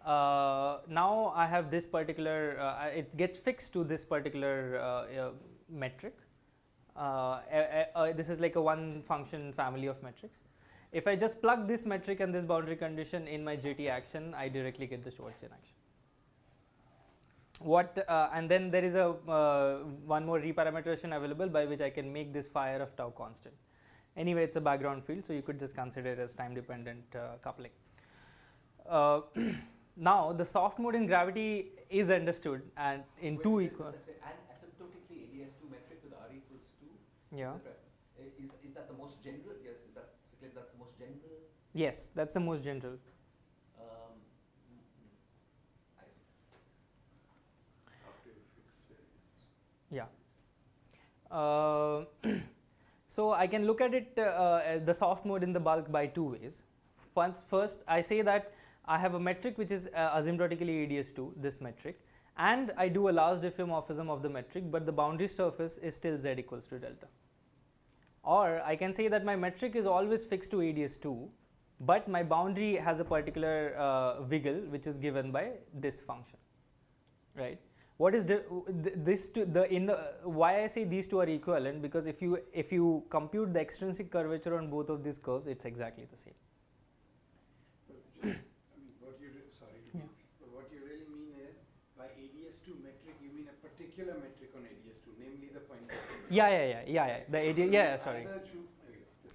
thought. Now I have this particular, it gets fixed to this particular metric. This is like a one function family of metrics. If I just plug this metric and this boundary condition in my JT action, I directly get the Schwartzian action. And then there is a one more reparameterization available by which I can make this phi r of tau constant. Anyway, it's a background field, so you could just consider it as time dependent coupling. Now the soft mode in gravity is understood and in two equal. An asymptotically ADS2 metric with r equals 2. Yeah. Is that the most general? Yes, that's the most general. Yes, that's the most general. I see. After you fix variance. Yeah. So I can look at it, the soft mode in the bulk by two ways. First, I say that I have a metric which is asymptotically ADS2, this metric, and I do a large diffeomorphism of the metric, but the boundary surface is still z equals to delta. Or I can say that my metric is always fixed to ADS2, but my boundary has a particular wiggle which is given by this function, right? What is why I say these two are equivalent, because if you compute the extrinsic curvature on both of these curves, it's exactly the same. What you really mean is by ADS2 metric, you mean a particular metric on ADS2, namely the point. Sorry.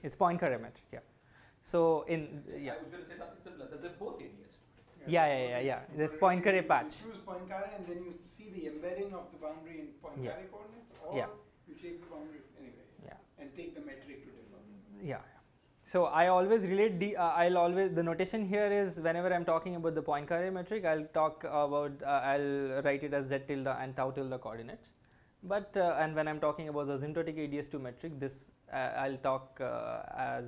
It's Poincaré metric. Yeah. So I was going to say something similar. That they're both ADS2. This Poincaré patch. You choose Poincaré and then you see the embedding of the boundary in Poincaré coordinates, or you take the boundary anyway and take the metric to differ. Yeah. So I always relate I'll always, the notation here is whenever I'm talking about the Poincare metric, I'll talk about I'll write it as z tilde and tau tilde coordinates. But and when I'm talking about the asymptotic ADS2 metric, this I'll talk as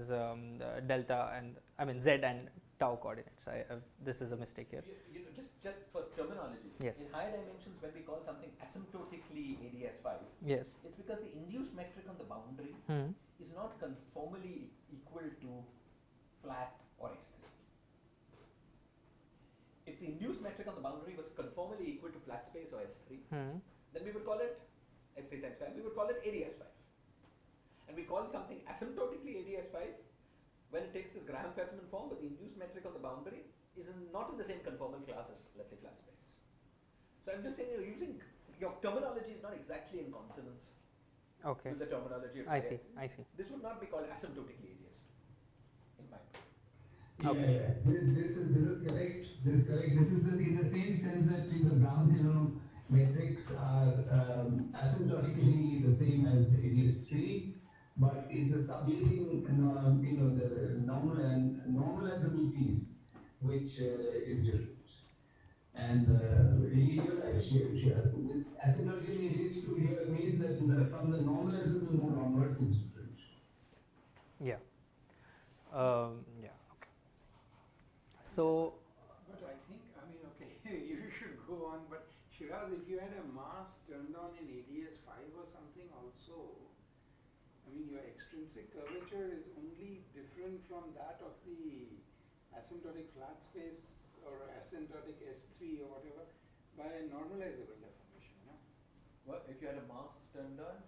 delta and I mean z and tau coordinates. This is a mistake here. You know, just for terminology. Yes. In higher dimensions, when we call something asymptotically ADS5, Yes. it's because the induced metric on the boundary is not conformally equal to flat or S3. If the induced metric on the boundary was conformally equal to flat space or S3, then we would call it S3 times 5, we would call it ADS5. And we call something asymptotically ADS5 when it takes this Graham-Feldman form, but the induced metric on the boundary is not in the same conformal class as, let's say, flat space. So I'm just saying, you're using, your terminology is not exactly in consonance with the terminology of I see. This would not be called asymptotically ADS2, in my opinion. Okay. Yeah. This is correct. This is correct. This is in the same sense that the Brown-Hill metrics are asymptotically the same as ADS3, but it's a subleading, the normalizable piece, which is different. And you're right, sure. So this asymptotically ADS2 here means that from the normalizable mode onwards is different. Yeah. Yeah. Okay. So. But I think, I mean, okay, you should go on, but Shiraz, if you had a mass turned on in ADS5 or something also, I mean, your extrinsic curvature is only different from that of the asymptotic flat space or asymptotic S3 or whatever by a normalizable deformation, no? Well, if you had a mass turned on?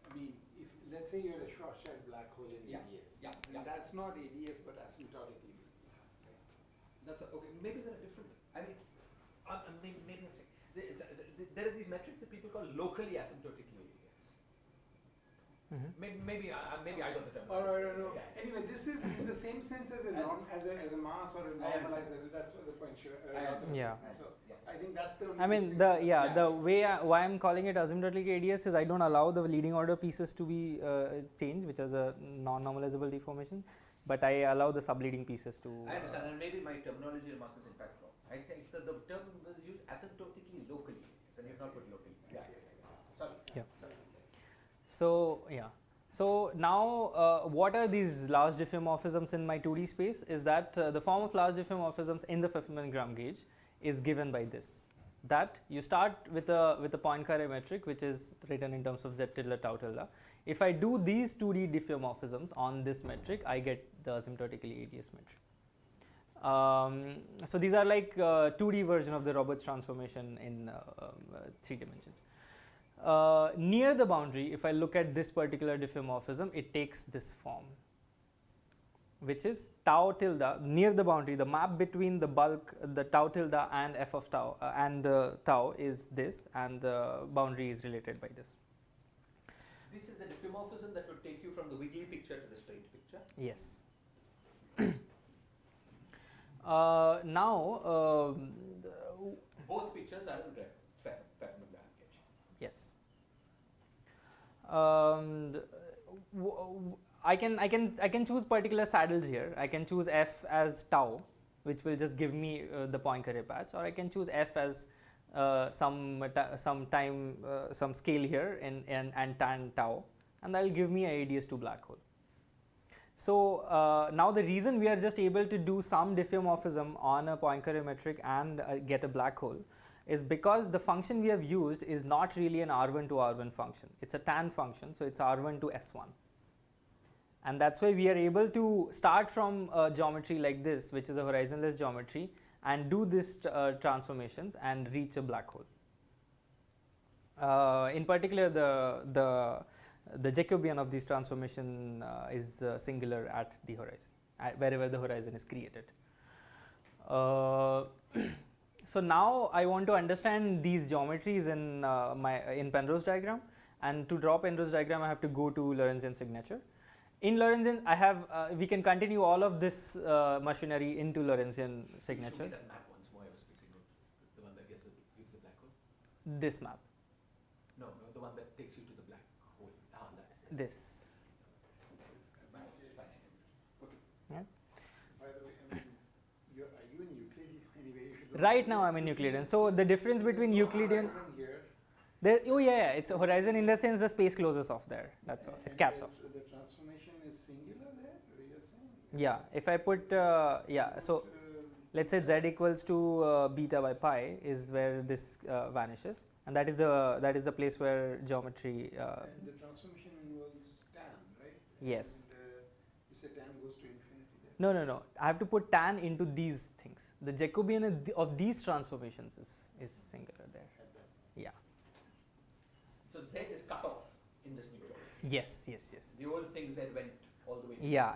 I mean, if let's say you had a Schwarzschild black hole in ADS, then that's not ADS but asymptotically ADS, right? That's okay. Maybe they're different. I mean, maybe I'm saying there are these metrics that people call locally asymptotically ADS. Maybe I got the term. Or I don't know. Anyway, this is in the same sense as a mass or a normalizer. That's what the point. Yeah. So I think that's the. I mean the way why I'm calling it asymptotic ADS is I don't allow the leading order pieces to be changed, which is a non-normalizable deformation, but I allow the subleading pieces to. I understand, and maybe my terminology remark is in fact wrong. I think the term was used asymptotically locally, and you've not put locally. Sorry. Yeah. So now what are these large diffeomorphisms in my 2D space is that the form of large diffeomorphisms in the Pfefferman-Gram gauge is given by this, that you start with a Poincare metric which is written in terms of z tilde tau tilde. If I do these 2D diffeomorphisms on this metric, I get the asymptotically ADS metric. So these are like 2D version of the Roberts transformation in 3 dimensions. Near the boundary, if I look at this particular diffeomorphism, it takes this form, which is tau tilde near the boundary. The map between the bulk, the tau tilde and f of tau and the tau is this, and the boundary is related by this. This is the diffeomorphism that would take you from the wiggly picture to the straight picture. Yes. Now both pictures are in Pfefferman-Gram gauge. yes. I can choose particular saddles here. I can choose f as tau, which will just give me the Poincare patch, or I can choose f as some time some scale here and tan tau, and that will give me a ADS2 black hole. So now the reason we are just able to do some diffeomorphism on a Poincare metric and get a black hole is because the function we have used is not really an R1 to R1 function. It's a tan function, so it's R1 to S1. And that's why we are able to start from a geometry like this, which is a horizonless geometry, and do this transformations and reach a black hole. In particular, the Jacobian of this transformation is singular at the horizon, wherever the horizon is created. So now I want to understand these geometries in Penrose diagram, and to draw Penrose diagram I have to go to Lorentzian signature. In Lorentzian I have we can continue all of this machinery into Lorentzian signature. Show me that map once more. I was missing it. The one that gives the black hole. This map. No, the one that takes you to the black hole. That's this. Right now I'm in Euclidean. So the difference between Euclidean, Horizon here, oh yeah, it's a horizon in the sense the space closes off there. That's all. It and caps off. the transformation is singular there, you're saying? Yeah. If I put yeah, so Put, let's say z equals to beta by pi is where this vanishes, and that is the place where geometry. and the transformation involves tan, right? Yes. And, you said tan goes to infinity there. No. I have to put tan into these things. The Jacobian of these transformations is singular there. Yeah. So Z is cut off in this new term. Yes. The old thing Z went all the way to Yeah.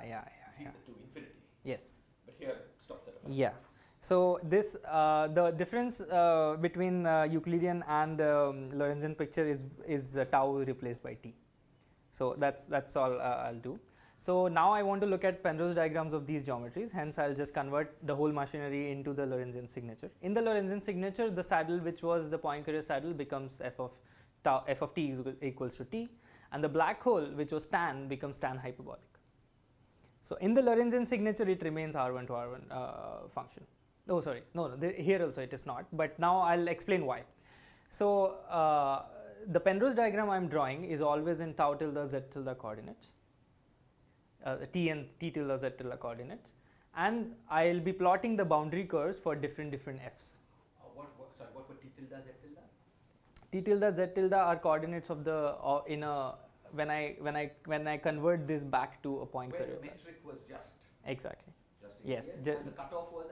to infinity. Yes. But here it stops at a first Yeah. point. So this the difference between Euclidean and Lorentzian picture is tau replaced by t. So that's all I'll do. So now I want to look at Penrose diagrams of these geometries. Hence I'll just convert the whole machinery into the Lorentzian signature. In the Lorentzian signature, the saddle which was the Poincare saddle becomes f of t equals to t, and the black hole which was tan becomes tan hyperbolic. So in the Lorentzian signature, it remains R1 to R1 function. Oh, sorry, no, here also it is not, but now I'll explain why. So the Penrose diagram I'm drawing is always in tau tilde z tilde coordinates, t and t tilde z tilde coordinates, and I'll be plotting the boundary curves for different f's. What were T tilde, Z tilde? T tilde z tilde are coordinates of the when I convert this back to a point Where the curve. metric was just. Exactly. Yes. Yes. And the cutoff was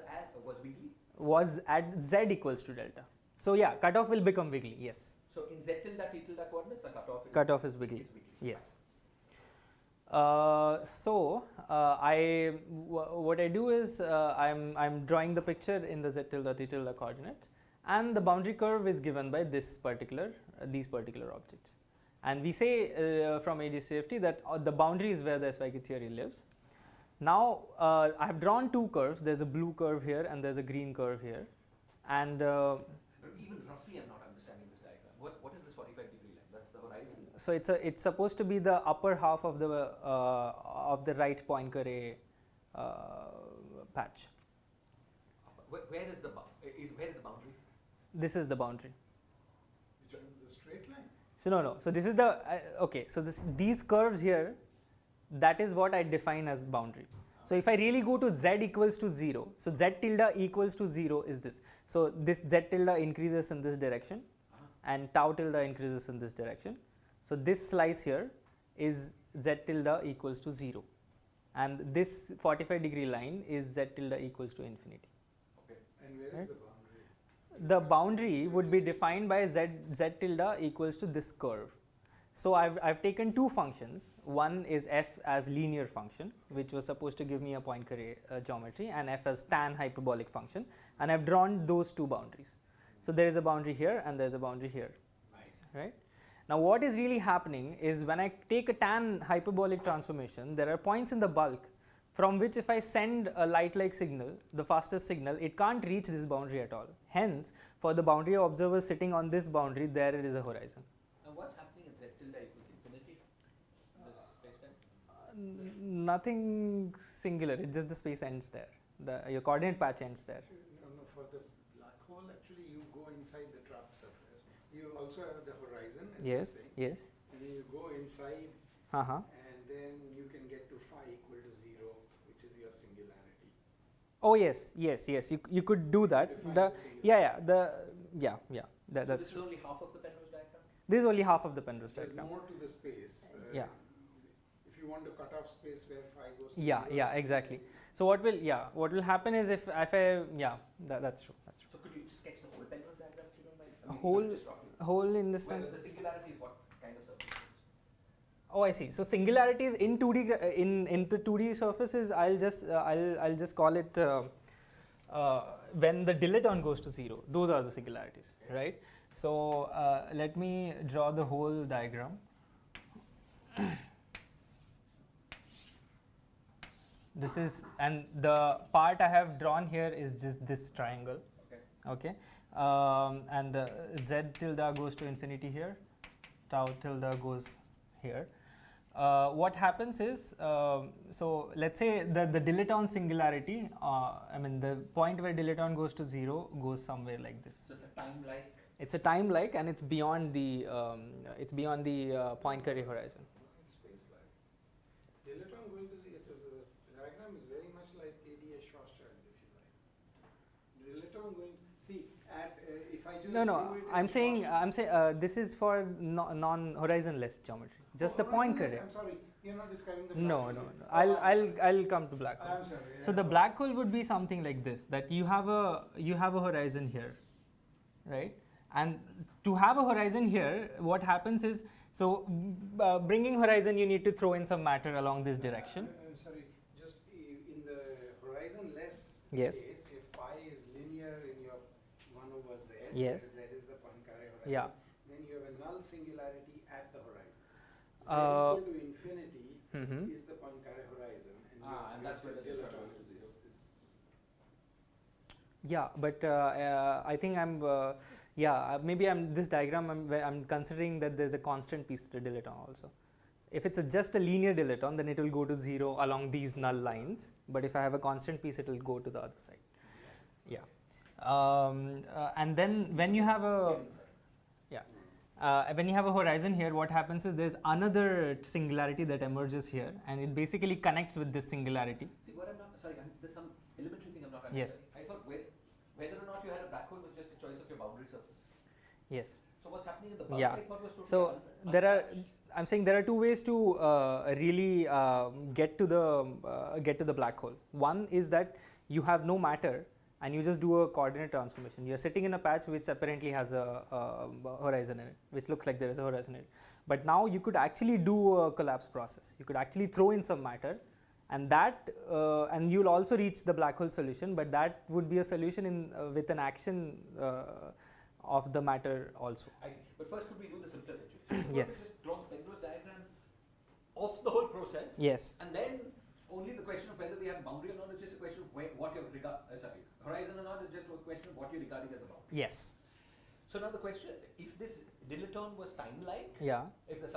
wiggly. Was at z equals to delta. So yeah, cutoff will become wiggly. Yes. So in Z tilde, T tilde coordinates, the Cutoff is wiggly. Yes. What I do is I'm drawing the picture in the z tilde t tilde coordinates, and the boundary curve is given by these particular objects. And we say from ADCFT that the boundary is where the SYK theory lives. Now I have drawn two curves. There's a blue curve here and there's a green curve here, and But even roughly, I'm not understanding this diagram. What is this 45-degree line? That's the horizon. so it's supposed to be the upper half of the right Poincare patch. Where is the boundary? This is the boundary. Which one? The straight line? So no. So this is the okay. So these curves here, that is what I define as boundary. So if I really go to z equals to 0, so z tilde equals to 0 is this. So this z tilde increases in this direction, and tau tilde increases in this direction. So this slice here is z tilde equals to 0, and this 45-degree line is z tilde equals to infinity. Okay. And where is the boundary? The boundary would be defined by z tilde equals to this curve. So I've taken two functions. One is f as linear function, which was supposed to give me a Poincare geometry, and f as tan hyperbolic function, and I've drawn those two boundaries. So there is a boundary here and there is a boundary here. Nice. Right? Now what is really happening is when I take a tan hyperbolic transformation, there are points in the bulk from which if I send a light-like signal, the fastest signal, it can't reach this boundary at all. Hence, for the boundary observer sitting on this boundary, there it is a horizon. Now what's happening at Z tilde equals infinity? This space-time? Nothing singular, it's just the space ends there. Your coordinate patch ends there. No, for the black hole, actually, you go inside the trap surface. You also have the horizon, as you're Yes, saying, yes. and then you go inside, Uh-huh. and then you can get to phi equal to 0, which is your singularity. Oh yes. You could do that. Define The the singularity. That's This is only half of the Penrose diagram? this is only half of the Penrose There's diagram. more to the space. Yeah. If you want to cut off space where phi goes to Yeah, 0, yeah, exactly. So what will happen is if I that's true. So could you sketch the whole Penrose diagram if you don't mind? I mean, Whole- just roughly. Whole in the Well, sense. the singularity is what kind of surface? Oh, I see. So singularities in 2D in the 2D surfaces, I'll just call it when the dilaton goes to 0. Those are the singularities, right? So let me draw the whole diagram. This is, and the part I have drawn here is just this triangle. Okay. And z tilde goes to infinity here, tau tilde goes here. what happens is, so let's say the dilaton singularity, I mean the point where dilaton goes to 0 goes somewhere like this. So it's a time-like. It's a time-like, and it's beyond the Poincaré horizon. Space-like. Dilaton going to see, the diagram is very much like ADS Schwarzschild, if you like. Dilaton going, see, at, if I just No, do it I'm in saying Schwarzschild- this is for non-horizonless geometry, just the Poincaré. I'm sorry, you're not describing the No, black no, hole no. yet. I'll come to black hole. I'm sorry. So the black hole would be something like this: that you have a horizon here, right? And to have a horizon here, what happens is, so bringing horizon, you need to throw in some matter along this direction. Sorry, just in the horizon-less Yes. case, if phi is linear in your 1 over z, Yes. where z is the Poincaré horizon, Yeah. then you have a null singularity at the horizon. Z Uh, equal to infinity Mhm. is the Poincaré horizon, and, And that's where the dilaton is zero. Yeah, but I think maybe this diagram I'm considering that there's a constant piece to dilaton also. If it's just a linear dilaton, then it will go to 0 along these null lines. But if I have a constant piece, it will go to the other side. Yeah. And then when you have a when you have a horizon here, what happens is there's another singularity that emerges here, and it basically connects with this singularity. See, what I'm not, sorry, there's some elementary thing I'm not Yes. understanding. I thought whether or not you had a black hole was just a choice of your boundary surface. Yes. So what's happening in the bulk, Yeah. I thought was totally So I'm saying there are two ways to really get to the black hole. One is that you have no matter and you just do a coordinate transformation. You're sitting in a patch which apparently has a horizon in it, which looks like there is a horizon in it. But now you could actually do a collapse process. You could actually throw in some matter, and that and you'll also reach the black hole solution. But that would be a solution in with an action of the matter also. I see. But first, could we do the simpler situation? Yes. Just draw the Penrose diagram of the whole process. Yes. And then only the question of whether we have boundary or not is just a question of what you're horizon or not is just a question of what you're regarding as a boundary. Yes. So now the question, if this dilaton was time-like, Yeah. if the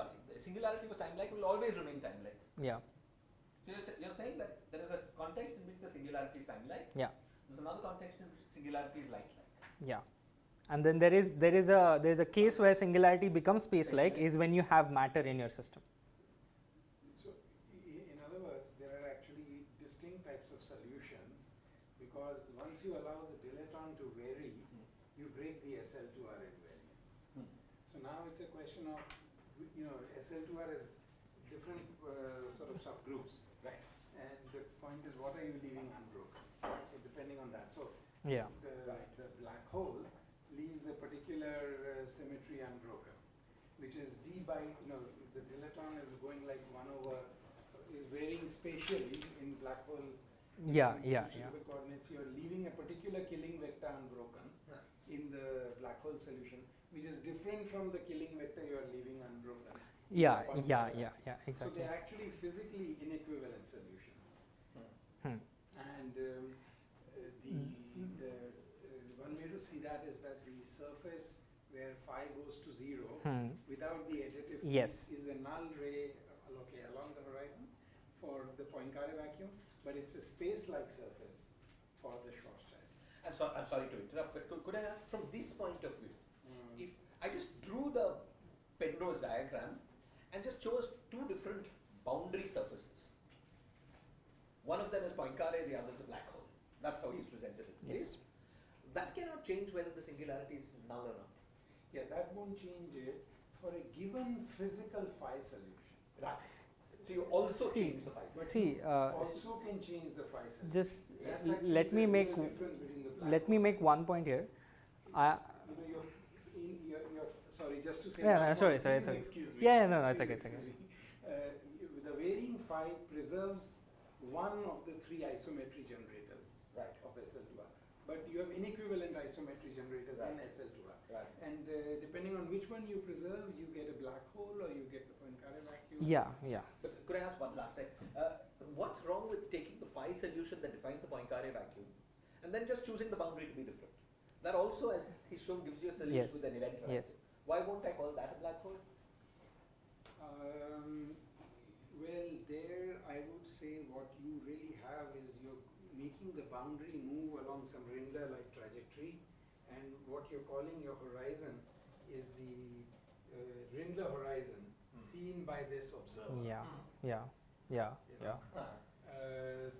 singularity was time-like, it will always remain time-like. Yeah. So you're saying that there is a context in which the singularity is time-like. Yeah. There's another context in which singularity is like-like. Yeah. And then there is a case where singularity becomes space-like is when you have matter in your system. So, in other words, there are actually distinct types of solutions, because once you allow the dilaton to vary, you break the SL2R invariance. So now it's a question of, SL2R is different sort of subgroups, Right. and the point is, what are you leaving unbroken? So depending on that, so Yeah. the black hole leaves a particular symmetry unbroken, which is d by, the dilaton is going like 1 over, is varying spatially in black hole. Yeah. in Yeah. suitable coordinates. You're leaving a particular killing vector unbroken in the black hole solution, which is different from the killing vector you are leaving unbroken. Yeah. Point Yeah. vector. Yeah. Yeah. So Exactly. they're actually physically inequivalent solutions. Hmm. And one way to see that is that the surface where phi goes to 0 Hmm. without the additive Yes. piece is a null ray along the horizon for the Poincaré vacuum, but it's a space-like surface for the Schwarzschild. I'm sorry to interrupt, but could I ask from this point of view, if I just drew the Penrose diagram and just chose two different boundary surfaces. One of them is Poincaré, the other is the black hole. That's how he's presented it. Yes. That cannot change whether the singularity is null or not. Yeah, that won't change it for a given physical phi solution. Right. So you also See, change the phi. But See, you also can change the phi solution. just That's actually let me the make real difference between the black let me hole. make one point here. You're sorry, just to say. Yeah, one no, sorry, point, sorry, please sorry. excuse me. Yeah, no, it's Please okay, it's okay. excuse me. The varying phi preserves one of the three isometry generators Right. of SL2R, but you have inequivalent isometry generators in Right. SL2R. Right. And depending on which one you preserve, you get a black hole or you get the Poincaré vacuum. Yeah. Yeah. But could I ask one last time? What's wrong with taking the phi solution that defines the Poincaré vacuum and then just choosing the boundary to be different? That also, as he's shown, gives you a solution Yes. with an event. Right? Yes. Why won't I call that a black hole? Well, there I would say what you really have is you're making the boundary move along some Rindler-like trajectory, and what you're calling your horizon is the Rindler horizon seen by this observer. Yeah, You know? yeah.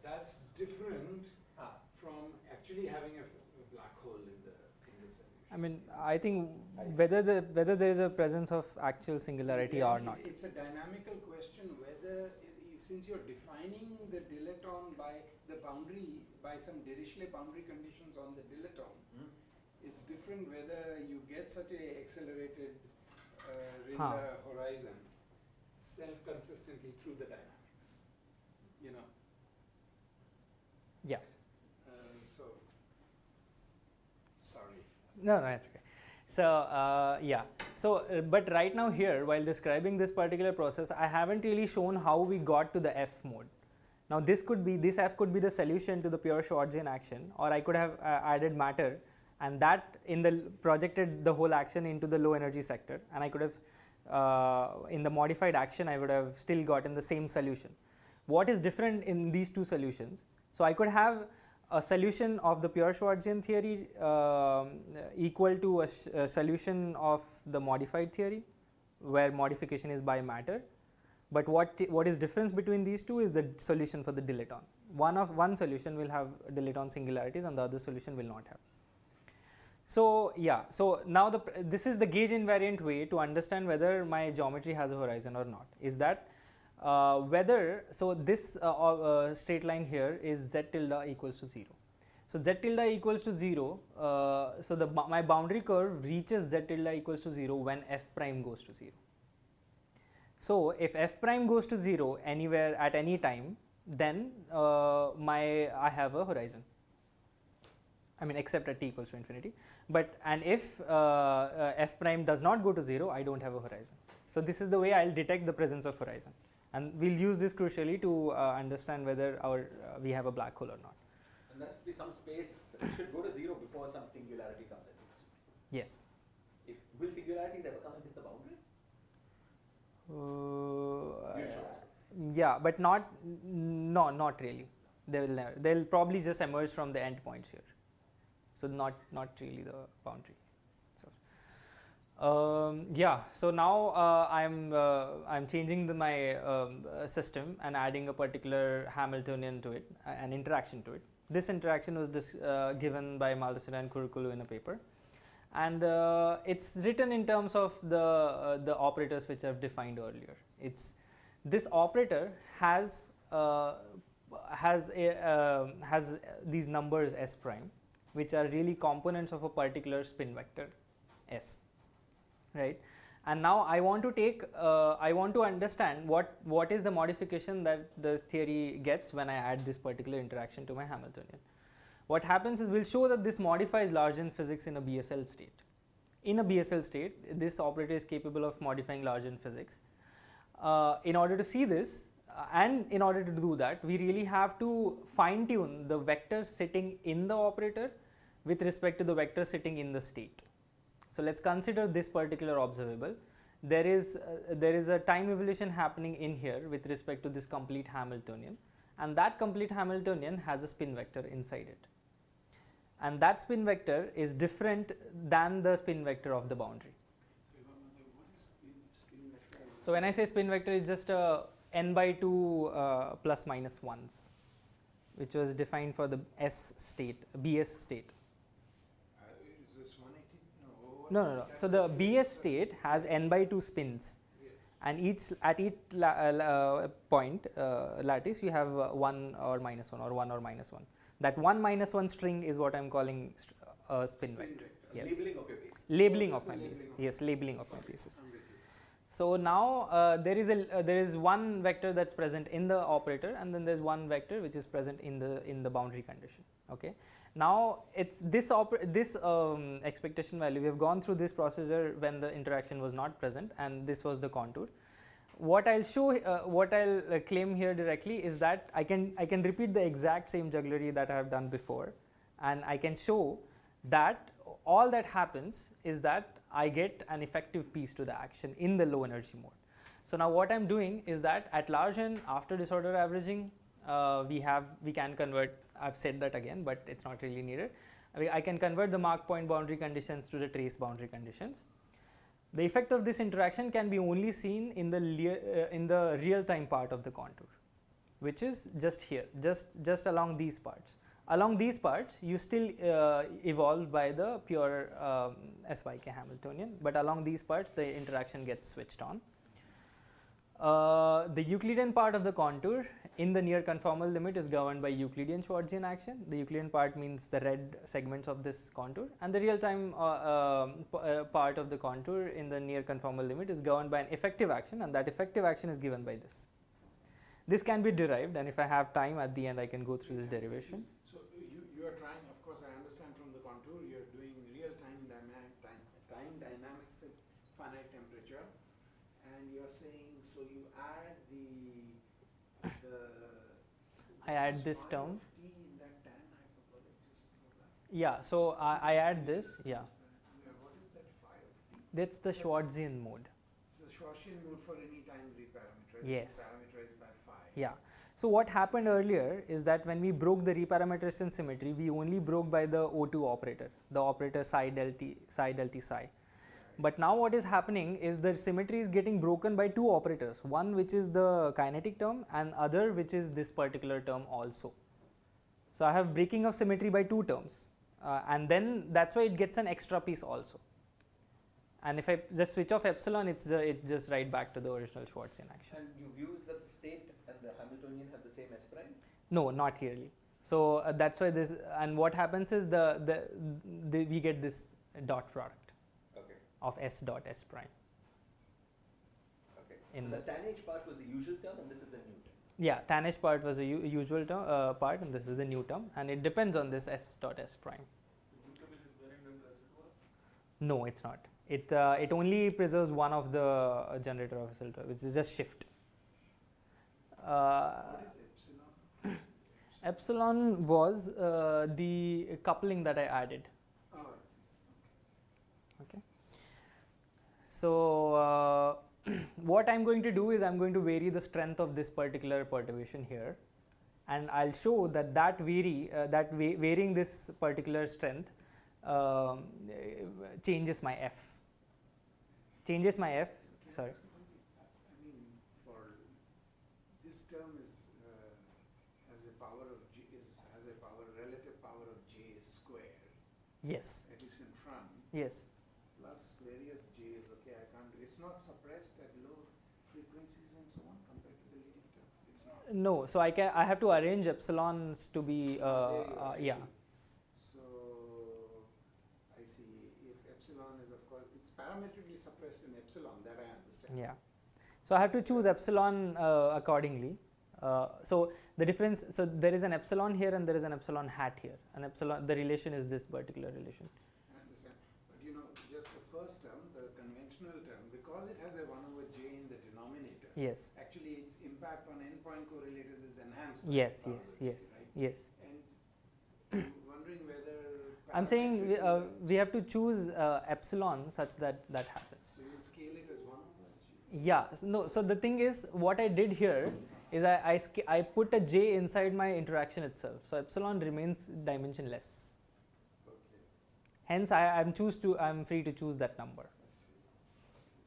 That's different from actually having a black hole in the solution. I mean, I think whether there is a presence of actual singularity or not. It's a dynamical question whether, since you're defining the dilaton by the boundary, by some Dirichlet boundary conditions on the dilaton, it's different whether you get such a accelerated Rindler horizon self-consistently through the dynamics. You know? Yeah. So, sorry. No, it's okay. So, yeah. So, but right now here, while describing this particular process, I haven't really shown how we got to the F mode. Now, this F could be the solution to the pure Schwarzian action, or I could have added matter, and that projected the whole action into the low energy sector, and I could have, in the modified action, I would have still gotten the same solution. What is different in these two solutions? So, I could have a solution of the pure Schwarzian theory equal to a solution of the modified theory, where modification is by matter. But what is difference between these two is the solution for the dilaton. One solution will have dilaton singularities and the other solution will not have. So, yeah, so now this is the gauge invariant way to understand whether my geometry has a horizon or not, is that this straight line here is z tilde equals to 0. So, z tilde equals to 0, so my boundary curve reaches z tilde equals to 0 when f prime goes to 0. So, if f prime goes to 0 anywhere at any time, then I have a horizon. I mean, except at t equals to infinity. And if f prime does not go to 0, I don't have a horizon. So, this is the way I'll detect the presence of horizon, and we'll use this crucially to understand whether we have a black hole or not. And there has to be some space, it should go to 0 before some singularity comes at it. Yes. Will singularities ever come and hit the boundary? Yeah, but not really. They will never. They'll probably just emerge from the end points here. So not really the boundary. Yeah. So now I'm changing my system and adding a particular Hamiltonian to it, an interaction to it. This interaction was given by Maldacena and Kurukulu in a paper, and it's written in terms of the operators which I've defined earlier. This operator has these numbers s prime, which are really components of a particular spin vector s, right? And now I want to understand what is the modification that the theory gets when I add this particular interaction to my Hamiltonian. What happens is we'll show that this modifies Largein physics in a BSL state. In a BSL state, this operator is capable of modifying Largein physics. In order to see this, and in order to do that, we really have to fine tune the vector sitting in the operator with respect to the vector sitting in the state. So, let us consider this particular observable. There is a time evolution happening in here with respect to this complete Hamiltonian, and that complete Hamiltonian has a spin vector inside it, and that spin vector is different than the spin vector of the boundary. So, when I say spin vector, it's just a n by 2 plus minus 1s, which was defined for the S state, BS state. Is this 180? No. So, the BS state has n by 2 spins, and at each point lattice you have 1 or minus 1 or 1 or minus 1. That 1 minus 1 string is what I am calling a spin vector. Yes. Labeling of your base. Labeling of my base. Yes, labeling of my bases. So now there is one vector that's present in the operator, and then there's one vector which is present in the boundary condition. Okay. Now it's this expectation value. We have gone through this procedure when the interaction was not present, and this was the contour. What I'll show, what I'll claim here directly is that I can repeat the exact same jugglery that I have done before, and I can show that all that happens is that I get an effective piece to the action in the low energy mode. So now what I'm doing is that at large n after disorder averaging, we can convert. I've said that again, but it's not really needed. I can convert the mark point boundary conditions to the trace boundary conditions. The effect of this interaction can be only seen in the real time part of the contour, which is just here, just along these parts. Along these parts, you still evolve by the pure SYK Hamiltonian, but along these parts, the interaction gets switched on. The Euclidean part of the contour in the near conformal limit is governed by Euclidean Schwarzian action. The Euclidean part means the red segments of this contour, and the real time part of the contour in the near conformal limit is governed by an effective action, and that effective action is given by this. This can be derived, and if I have time at the end, I can go through this derivation. So you are trying, of course, I understand from the contour, you are doing real time dynamics at finite temperature, and you are saying, so you add I add this term. T in that tan hyperbolic, just for that. Yeah, so I add this. Yeah, What is that phi of T? that's the Schwarzian mode. It's the Schwarzian mode for any time reparameterized. Yes. Parameterized by phi. Yeah. So what happened earlier is that when we broke the reparameterization symmetry, we only broke by the O2 operator, the operator psi del t psi. But now what is happening is the symmetry is getting broken by two operators, one which is the kinetic term and other which is this particular term also. So I have breaking of symmetry by two terms, and then that's why it gets an extra piece also. And if I just switch off epsilon, it's just right back to the original Schwarzian action. And you use that the state and the Hamiltonian have the same S prime? No, not really. So that's why this, and what happens is we get this dot product of S dot S prime. Okay. So the tan H part was the usual term, and this is the new term. Yeah, tan H part was the usual term part, and this is the new term, and it depends on this S dot S prime. No, it's not. It only preserves one of the generator of SL2, which is just shift. What is epsilon? Epsilon was the coupling that I added. Oh, I see. Okay. So what I'm going to do is I'm going to vary the strength of this particular perturbation here, and I'll show that varying this particular strength changes my F. Changes my F. Sorry. I mean, for this term has a power of G, has a relative power of J squared. Yes. At least in front. Yes. Plus various J's. Okay, I can't do. It's not suppressed at low frequencies and so on compared to the leading term. It's not. No. So I have to arrange epsilons to be yeah. So I see. If epsilon is, of course, it's parametrically suppressed in epsilon. That I understand. Yeah. So I have to choose epsilon accordingly. So the difference. So there is an epsilon here and there is an epsilon hat here. An epsilon. The relation is this particular relation. I understand. But you know, just the first term, the conventional term, because it has a 1 over j in the denominator. Yes. Actually, its impact on endpoint correlators is enhanced. By Yes. the power Yes. of j, Yes. right? Yes. And I'm wondering whether. I'm saying parametrically- we have to choose epsilon such that that happens. So you will scale it as 1 over g. Yeah. No. So the thing is, what I did here is I put a j inside my interaction itself. So epsilon remains dimensionless. Okay. Hence, I'm free to choose that number. I see.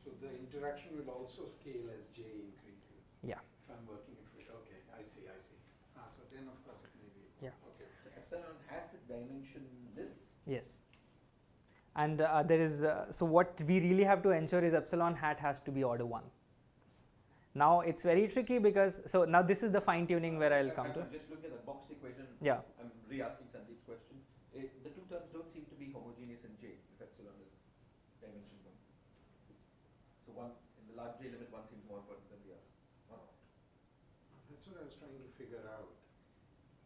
So the interaction will also scale as j increases. Yeah. If I'm working it with. Okay. I see. So then, of course, it may be. Yeah. Okay. So epsilon hat is dimension this. Yes. And there is so what we really have to ensure is epsilon hat has to be order 1. Now it's very tricky because so now this is the fine tuning where I'll come to. Just look at the box equation. Yeah. I'm re-asking Sandeep's question. The two terms don't seem to be homogeneous in J if epsilon is dimension 1. So one in the large J limit, one seems more important than the other. Or not. That's what I was trying to figure out.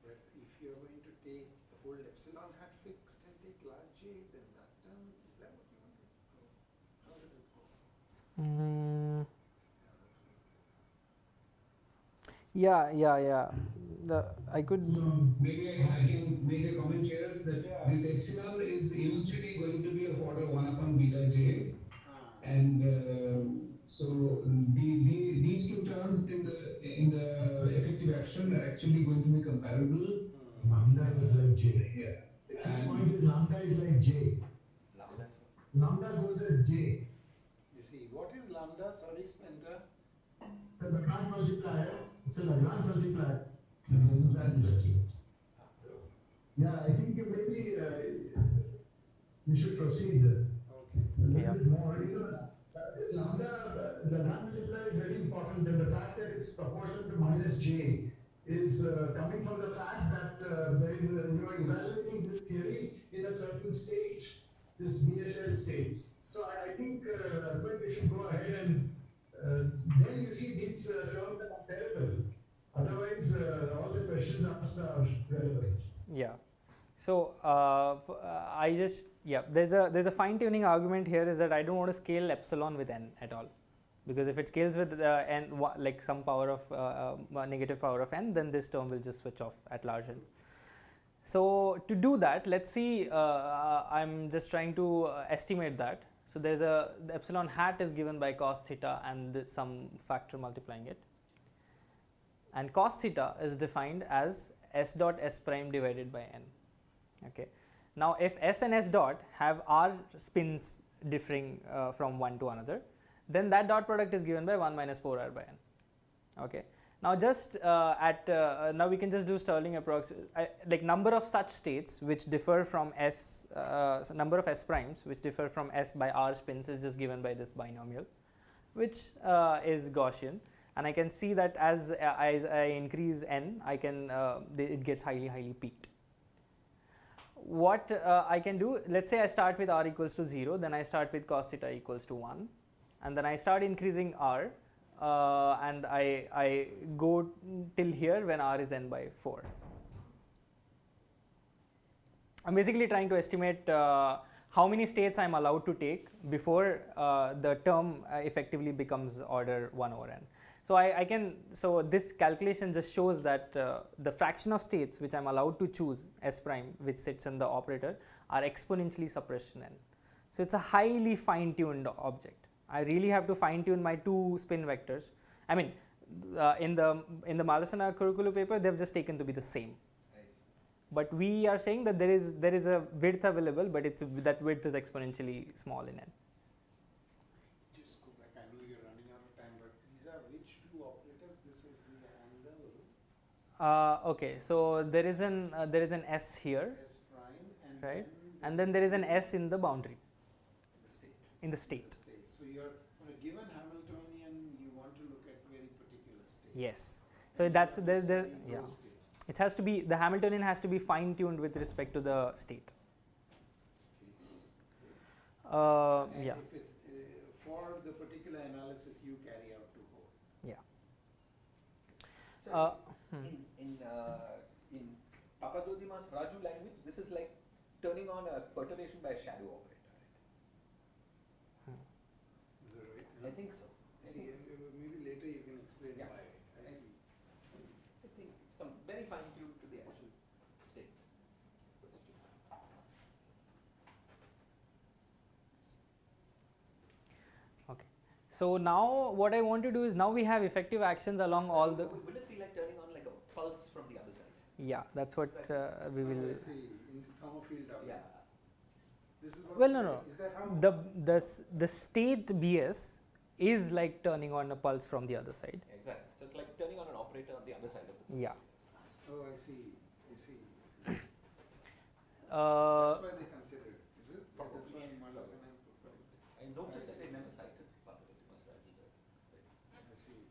That if you're going to take the whole epsilon hat fixed and take large j, then that term, is that what you want to do? How does it go? Yeah. I could. So maybe I can make a comment here that this epsilon is eventually going to be of order 1 upon beta j, and so minus j. You see, what is lambda? Sorry, Splendor. The Lagrange multiplier. It's a Lagrange multiplier. Isn't that exactly? Yeah, I think maybe we should proceed a little bit more. You know, this lambda, the Lagrange multiplier is very important, and the fact that it's proportional to minus j is coming from the fact that there is you are evaluating this theory in a certain state, this BSL states. So I think we should go ahead and then you see these terms are comparable. Otherwise, all the questions asked are relevant. Yeah. So I just there's a fine tuning argument here is that I don't want to scale epsilon with n at all, because if it scales with n like some power of negative power of n, then this term will just switch off at large n. So to do that, let's see. I'm just trying to estimate that. So there's the epsilon hat is given by cos theta and some factor multiplying it, and cos theta is defined as s dot s prime divided by n. Okay. Now if s and s dot have r spins differing from one to another, then that dot product is given by 1 minus 4r by n. Okay. Now just now we can just do Stirling approximation, like number of such states which differ from s, so number of s primes which differ from s by r spins is just given by this binomial, which is Gaussian, and I can see that as I increase n, I can it gets highly peaked. What I can do, let's say I start with r equals to 0, then I start with cos theta equals to 1, and then I start increasing r, and I go till here when r is n by 4. I'm basically trying to estimate how many states I'm allowed to take before the term effectively becomes order 1 over n. So so this calculation just shows that the fraction of states which I'm allowed to choose s prime which sits in the operator are exponentially suppressed in n. So it's a highly fine-tuned object. I really have to fine-tune my two spin vectors. I mean, in the Malasana curriculum paper, they've just taken to be the same. But we are saying that there is a width available, but that width is exponentially small in n. Just go back. I know you're running out of time, but these are which two operators? This is the angle. Okay, so there is an s here, S prime, and right? And then there is an s in the boundary, in the state. So you're on a given Hamiltonian, you want to look at very particular states. Yes. So that's yeah. It has to be, the Hamiltonian has to be fine tuned with respect to the state. And Yeah. if it, for the particular analysis you carry out to hold. Yeah. So in Papadodima's Raju language, this is like turning on a perturbation by a shadow operator, right? Is that right? I think so. See, maybe later you can explain Yeah. why. I see. I think some very fine tuned to the actual state. Okay. So now what I want to do is, now we have effective actions along all the. Will it be like turning on like a pulse from the other side? Yeah, that's what we will. I see. In the thermofield down. Yeah. This is what Well, no. Is that how? The state BS is like turning on a pulse from the other side. Exactly. So it's like turning on an operator on the other side of the. Yeah. Oh, I see. I see. That's why they consider it. Is it? Probably. That's why Malasana prefer it. I noted that they never cited Papadodima's Raju there. I see.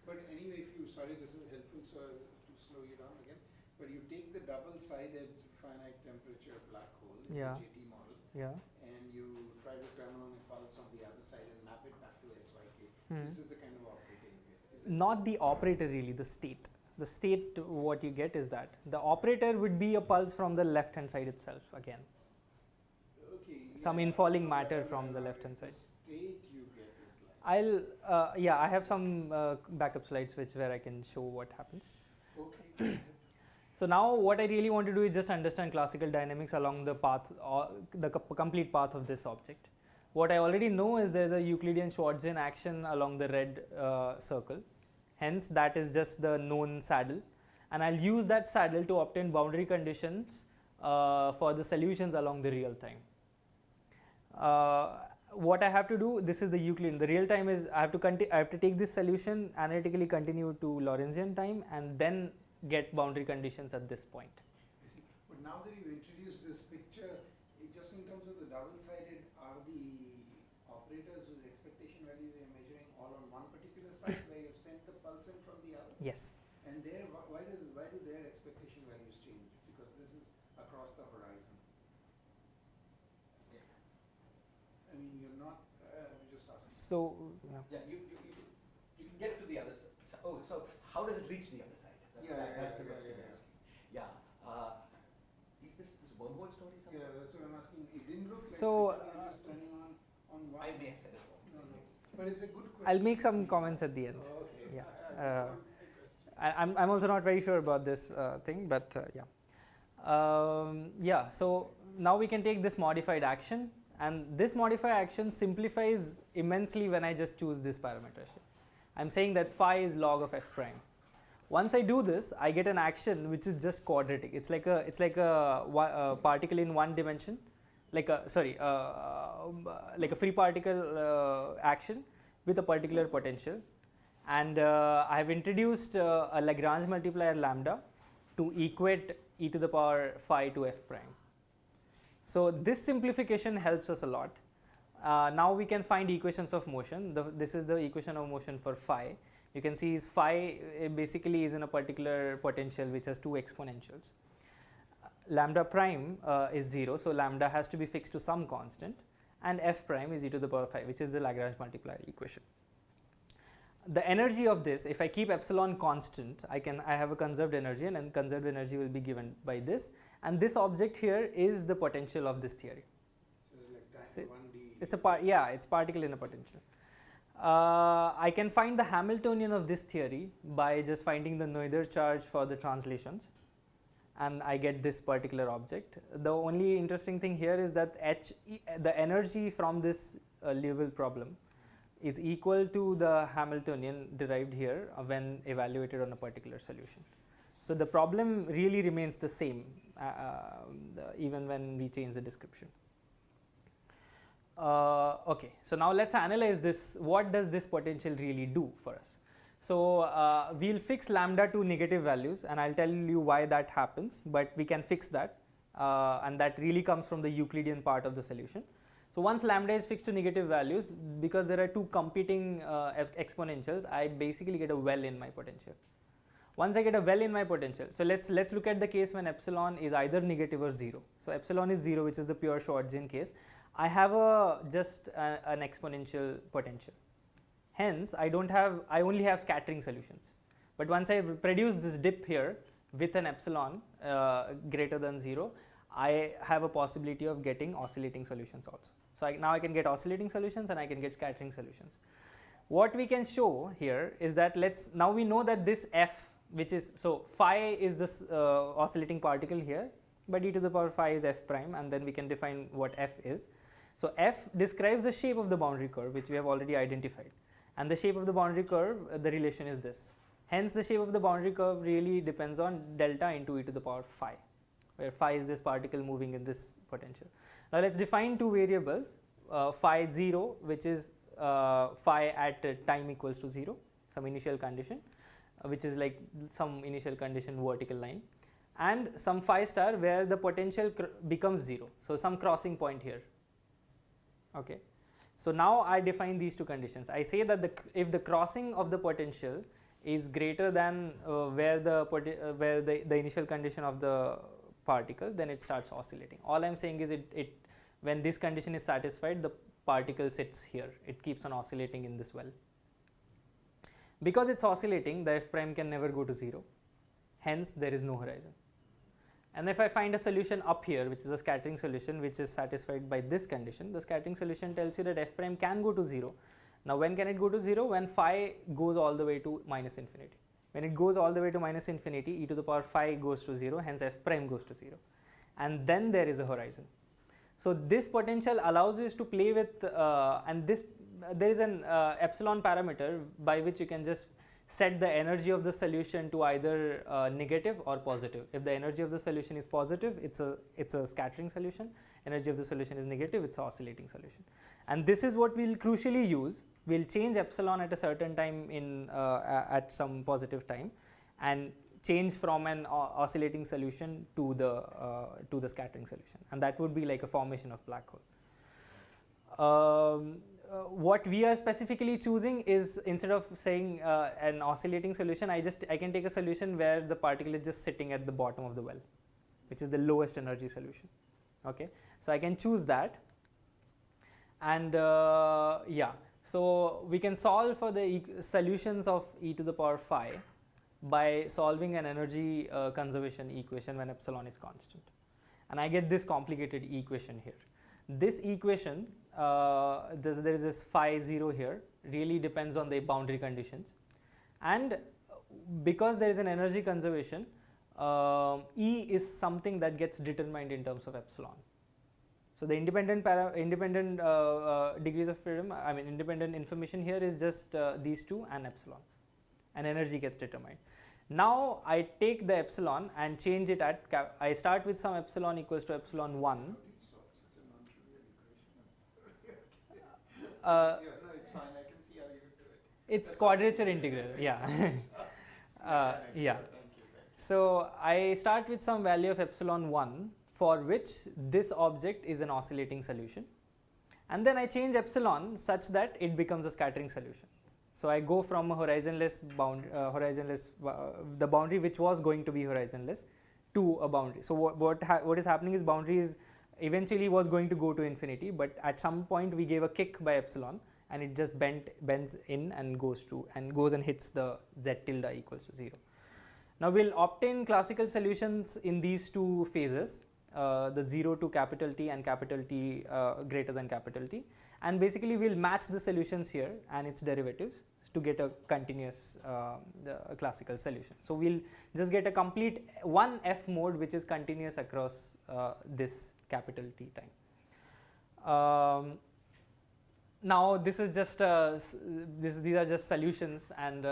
But anyway, if you, sorry, this is helpful, so to slow you down again, but you take the double-sided finite temperature black hole, Yeah. the JT model, Yeah. and you try to turn on a pulse on the other side and map it back to SYK. This is the kind of operator you get. Is it? Not the operator really, the state. The state, what you get is that the operator would be a pulse from the left hand side itself again. Okay. Some yeah, infalling no, matter but from the left hand the side. state you get is like. I have some backup slides where I can show what happens. Okay. So now what I really want to do is just understand classical dynamics along the path, or the complete path of this object. What I already know is there is a Euclidean Schwarzian action along the red circle. Hence, that is just the known saddle, and I'll use that saddle to obtain boundary conditions for the solutions along the real time. what I have to do, this is the Euclidean. The real time is I have to take this solution, analytically continue to Lorentzian time, and then get boundary conditions at this point. I see. But now that you introduced this picture, just in terms of the double-sided, are the operators whose expectation values you're measuring all on one particular side where you've sent the pulse in from the other? Yes. And there, why do their expectation values change? Because this is across the horizon. I mean, you're not, just asking. So, Yeah, you can get to the other side. Oh, so how does it reach the other side? That's the question you're asking. Yeah. Is this wormhole story something? Yeah, that's what I'm asking. It didn't look so, like you're just turning on one. I may have said it wrong. No. But it's a good question. I'll make some comments at the end. Oh, okay. Yeah. I'm also not very sure about this thing, but yeah. Yeah, so now we can take this modified action, and this modified action simplifies immensely when I just choose this parameter. I'm saying that phi is log of f prime. Once I do this, I get an action which is just quadratic. It's like a particle in one dimension, like a free particle action with a particular potential. And I have introduced a Lagrange multiplier lambda to equate e to the power phi to f prime. So this simplification helps us a lot. Now we can find equations of motion. This is the equation of motion for phi. You can see is phi basically is in a particular potential which has two exponentials. Lambda prime is 0, so lambda has to be fixed to some constant, and f prime is e to the power phi, which is the Lagrange multiplier equation. The energy of this, if I keep epsilon constant, I have a conserved energy, and conserved energy will be given by this, and this object here is the potential of this theory. So it's like 1D. It's it's particle in a potential. I can find the Hamiltonian of this theory by just finding the Noether charge for the translations, and I get this particular object. The only interesting thing here is that the energy from this Liouville problem is equal to the Hamiltonian derived here when evaluated on a particular solution. So the problem really remains the same even when we change the description. Okay, so now let's analyze this. What does this potential really do for us? So we'll fix lambda to negative values, and I'll tell you why that happens, but we can fix that, and that really comes from the Euclidean part of the solution. So once lambda is fixed to negative values, because there are two competing exponentials, I basically get a well in my potential. Once I get a well in my potential, so let's look at the case when epsilon is either negative or 0. So epsilon is 0, which is the pure Schwarzian case. I have just an exponential potential. Hence, I only have scattering solutions. But once I produce this dip here with an epsilon greater than 0, I have a possibility of getting oscillating solutions also. So now I can get oscillating solutions and I can get scattering solutions. What we can show here is that now we know that this f, which is, so phi is this oscillating particle here, but e to the power phi is f prime, and then we can define what f is. So f describes the shape of the boundary curve, which we have already identified, and the shape of the boundary curve, the relation is this. Hence the shape of the boundary curve really depends on delta into e to the power phi, where phi is this particle moving in this potential. Now let's define two variables, phi 0, which is phi at time equals to 0, some initial condition, which is like some initial condition vertical line, and some phi star where the potential becomes 0, so some crossing point here. Okay, so now I define these two conditions. I say that if the crossing of the potential is greater than where the initial condition of the particle, then it starts oscillating. All I'm saying is when this condition is satisfied, the particle sits here, it keeps on oscillating in this well. Because it's oscillating, the f prime can never go to 0, hence there is no horizon. And if I find a solution up here, which is a scattering solution, which is satisfied by this condition, the scattering solution tells you that f prime can go to 0. Now when can it go to 0? When phi goes all the way to minus infinity. When it goes all the way to minus infinity, e to the power phi goes to 0, hence f prime goes to 0, and then there is a horizon. So this potential allows us to play with, and there is an epsilon parameter by which you can just set the energy of the solution to either negative or positive. If the energy of the solution is positive, it's a scattering solution. Energy of the solution is negative, it's an oscillating solution. And this is what we'll crucially use. We'll change epsilon at a certain time at some positive time, and change from an oscillating solution to the scattering solution, and that would be like a formation of black hole. What we are specifically choosing is, instead of saying an oscillating solution, I can take a solution where the particle is just sitting at the bottom of the well, which is the lowest energy solution. Okay, so I can choose that, and yeah, so we can solve for the solutions of e to the power phi by solving an energy conservation equation when epsilon is constant, and I get this complicated equation here. This equation, there is this phi 0 here, really depends on the boundary conditions, and because there is an energy conservation, E is something that gets determined in terms of epsilon. So the independent degrees of freedom, I mean independent information here is just these two and epsilon, and energy gets determined. Now I take the epsilon and change it at I start with some epsilon equals to epsilon 1. No, it's fine. I can see how you do it. It's quadrature integral, yeah. Yeah. So I start with some value of epsilon 1 for which this object is an oscillating solution, and then I change epsilon such that it becomes a scattering solution. So I go from a horizonless the boundary which was going to be horizonless to a boundary. So what is happening is boundary is eventually was going to go to infinity, but at some point we gave a kick by epsilon, and it just bends in and goes and hits the z tilde equals to 0. Now we'll obtain classical solutions in these two phases, the 0 to capital T and capital T greater than capital T, and basically we'll match the solutions here and its derivatives to get a continuous classical solution. So we'll just get a complete one F mode which is continuous across this capital T time. Now this is just these are just solutions, and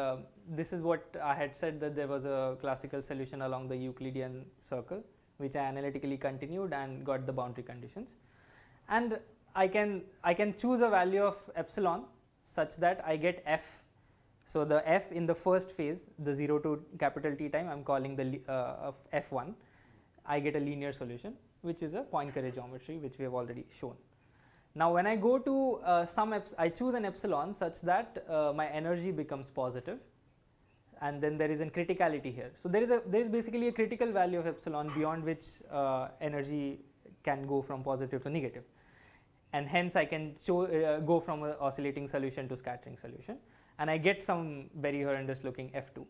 this is what I had said, that there was a classical solution along the Euclidean circle which I analytically continued and got the boundary conditions, and I can choose a value of epsilon such that I get F. So the F in the first phase, the 0 to capital T time, I am calling the F1. I get a linear solution which is a Poincare geometry which we have already shown. Now when I go to I choose an epsilon such that my energy becomes positive, and then there is a criticality here. So there is basically a critical value of epsilon beyond which energy can go from positive to negative, and hence I can go from an oscillating solution to scattering solution, and I get some very horrendous looking F2.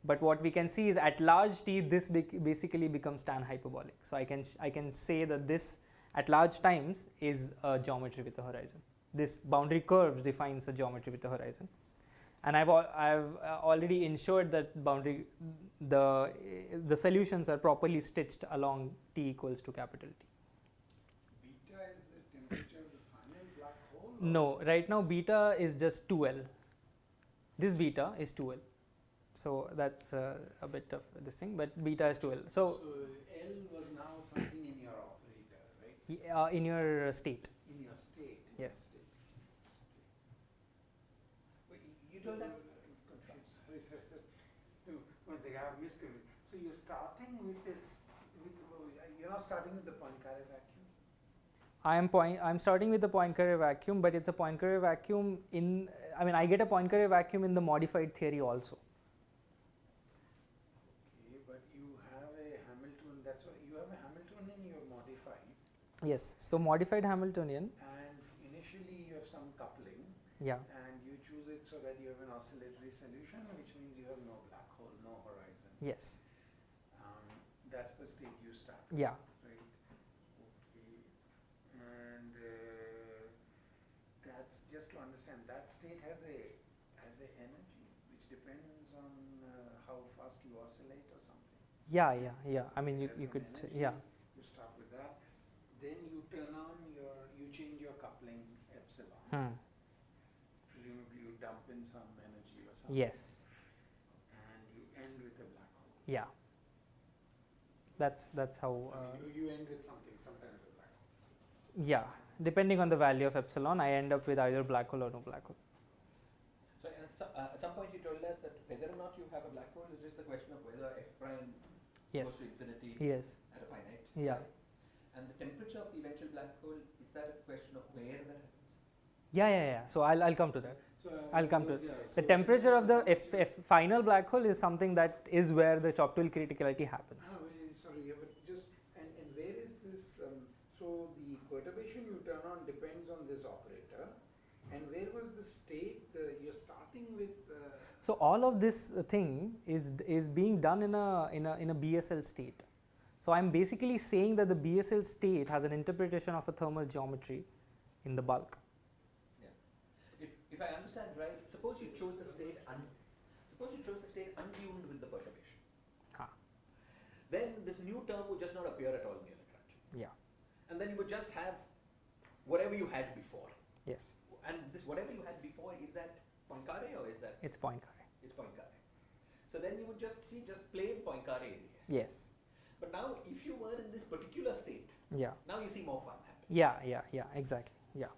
But what we can see is at large T this basically becomes tan hyperbolic. So I can say that this at large times is a geometry with a horizon. This boundary curve defines a geometry with a horizon, and I've already ensured that the solutions are properly stitched along T equals to capital T. Beta is the temperature of the final black hole? No, right now beta is just 2L. This beta is 2L. So that's a bit of this thing, but beta is 2L. So L was now something in your operator, right? in your state. In your state. Yes. Wait, you told us. Confused. Sorry. No, one second, I missed it. So you're starting with this. You're not starting with the Poincare vacuum. I'm starting with the Poincare vacuum, but it's a Poincare vacuum I get a Poincare vacuum in the modified theory also. Okay, but you have a Hamiltonian. That's why you have a Hamiltonian. You're modified. Yes. So modified Hamiltonian. And initially you have some coupling. Yeah. And you choose it so that you have an oscillatory solution, which means you have no black hole, no horizon. Yes. That's the state you start. Yeah. Right. Okay. And that's just to understand. That state has a energy which depends on how fast you oscillate or something. Yeah. I mean, you could Energy. yeah. You start with that. Then you turn on you change your coupling epsilon. Presumably you dump in some energy or something. Yes. Yeah. That's how. I mean, you end with something, sometimes a black hole. Yeah, depending on the value of epsilon, I end up with either black hole or no black hole. So at some point you told us that whether or not you have a black hole is just the question of whether f prime goes to Yes. infinity Yes. at a finite. Yeah. time. And the temperature of the eventual black hole, is that a question of where that happens? Yeah. So I'll come to that. So I'll come to it. yeah, The so- temperature of the F final black hole is something that is where the Choptuik criticality happens. Sorry, yeah, but just and where is this? So the perturbation you turn on depends on this operator, and where was the state? You're starting with. So all of this thing is being done in a BSL state. So I'm basically saying that the BSL state has an interpretation of a thermal geometry in the bulk. If I understand right, suppose you chose the state untuned with the perturbation. Ah. Then this new term would just not appear at all in your Lagrangian. Yeah. And then you would just have whatever you had before. Yes. And this whatever you had before, is that Poincare or is that? It's Poincare. It's Poincare. So then you would just see just plain Poincare areas. Yes. But now if you were in this particular state, Yeah. now you see more fun happening. Yeah. Exactly. Yeah.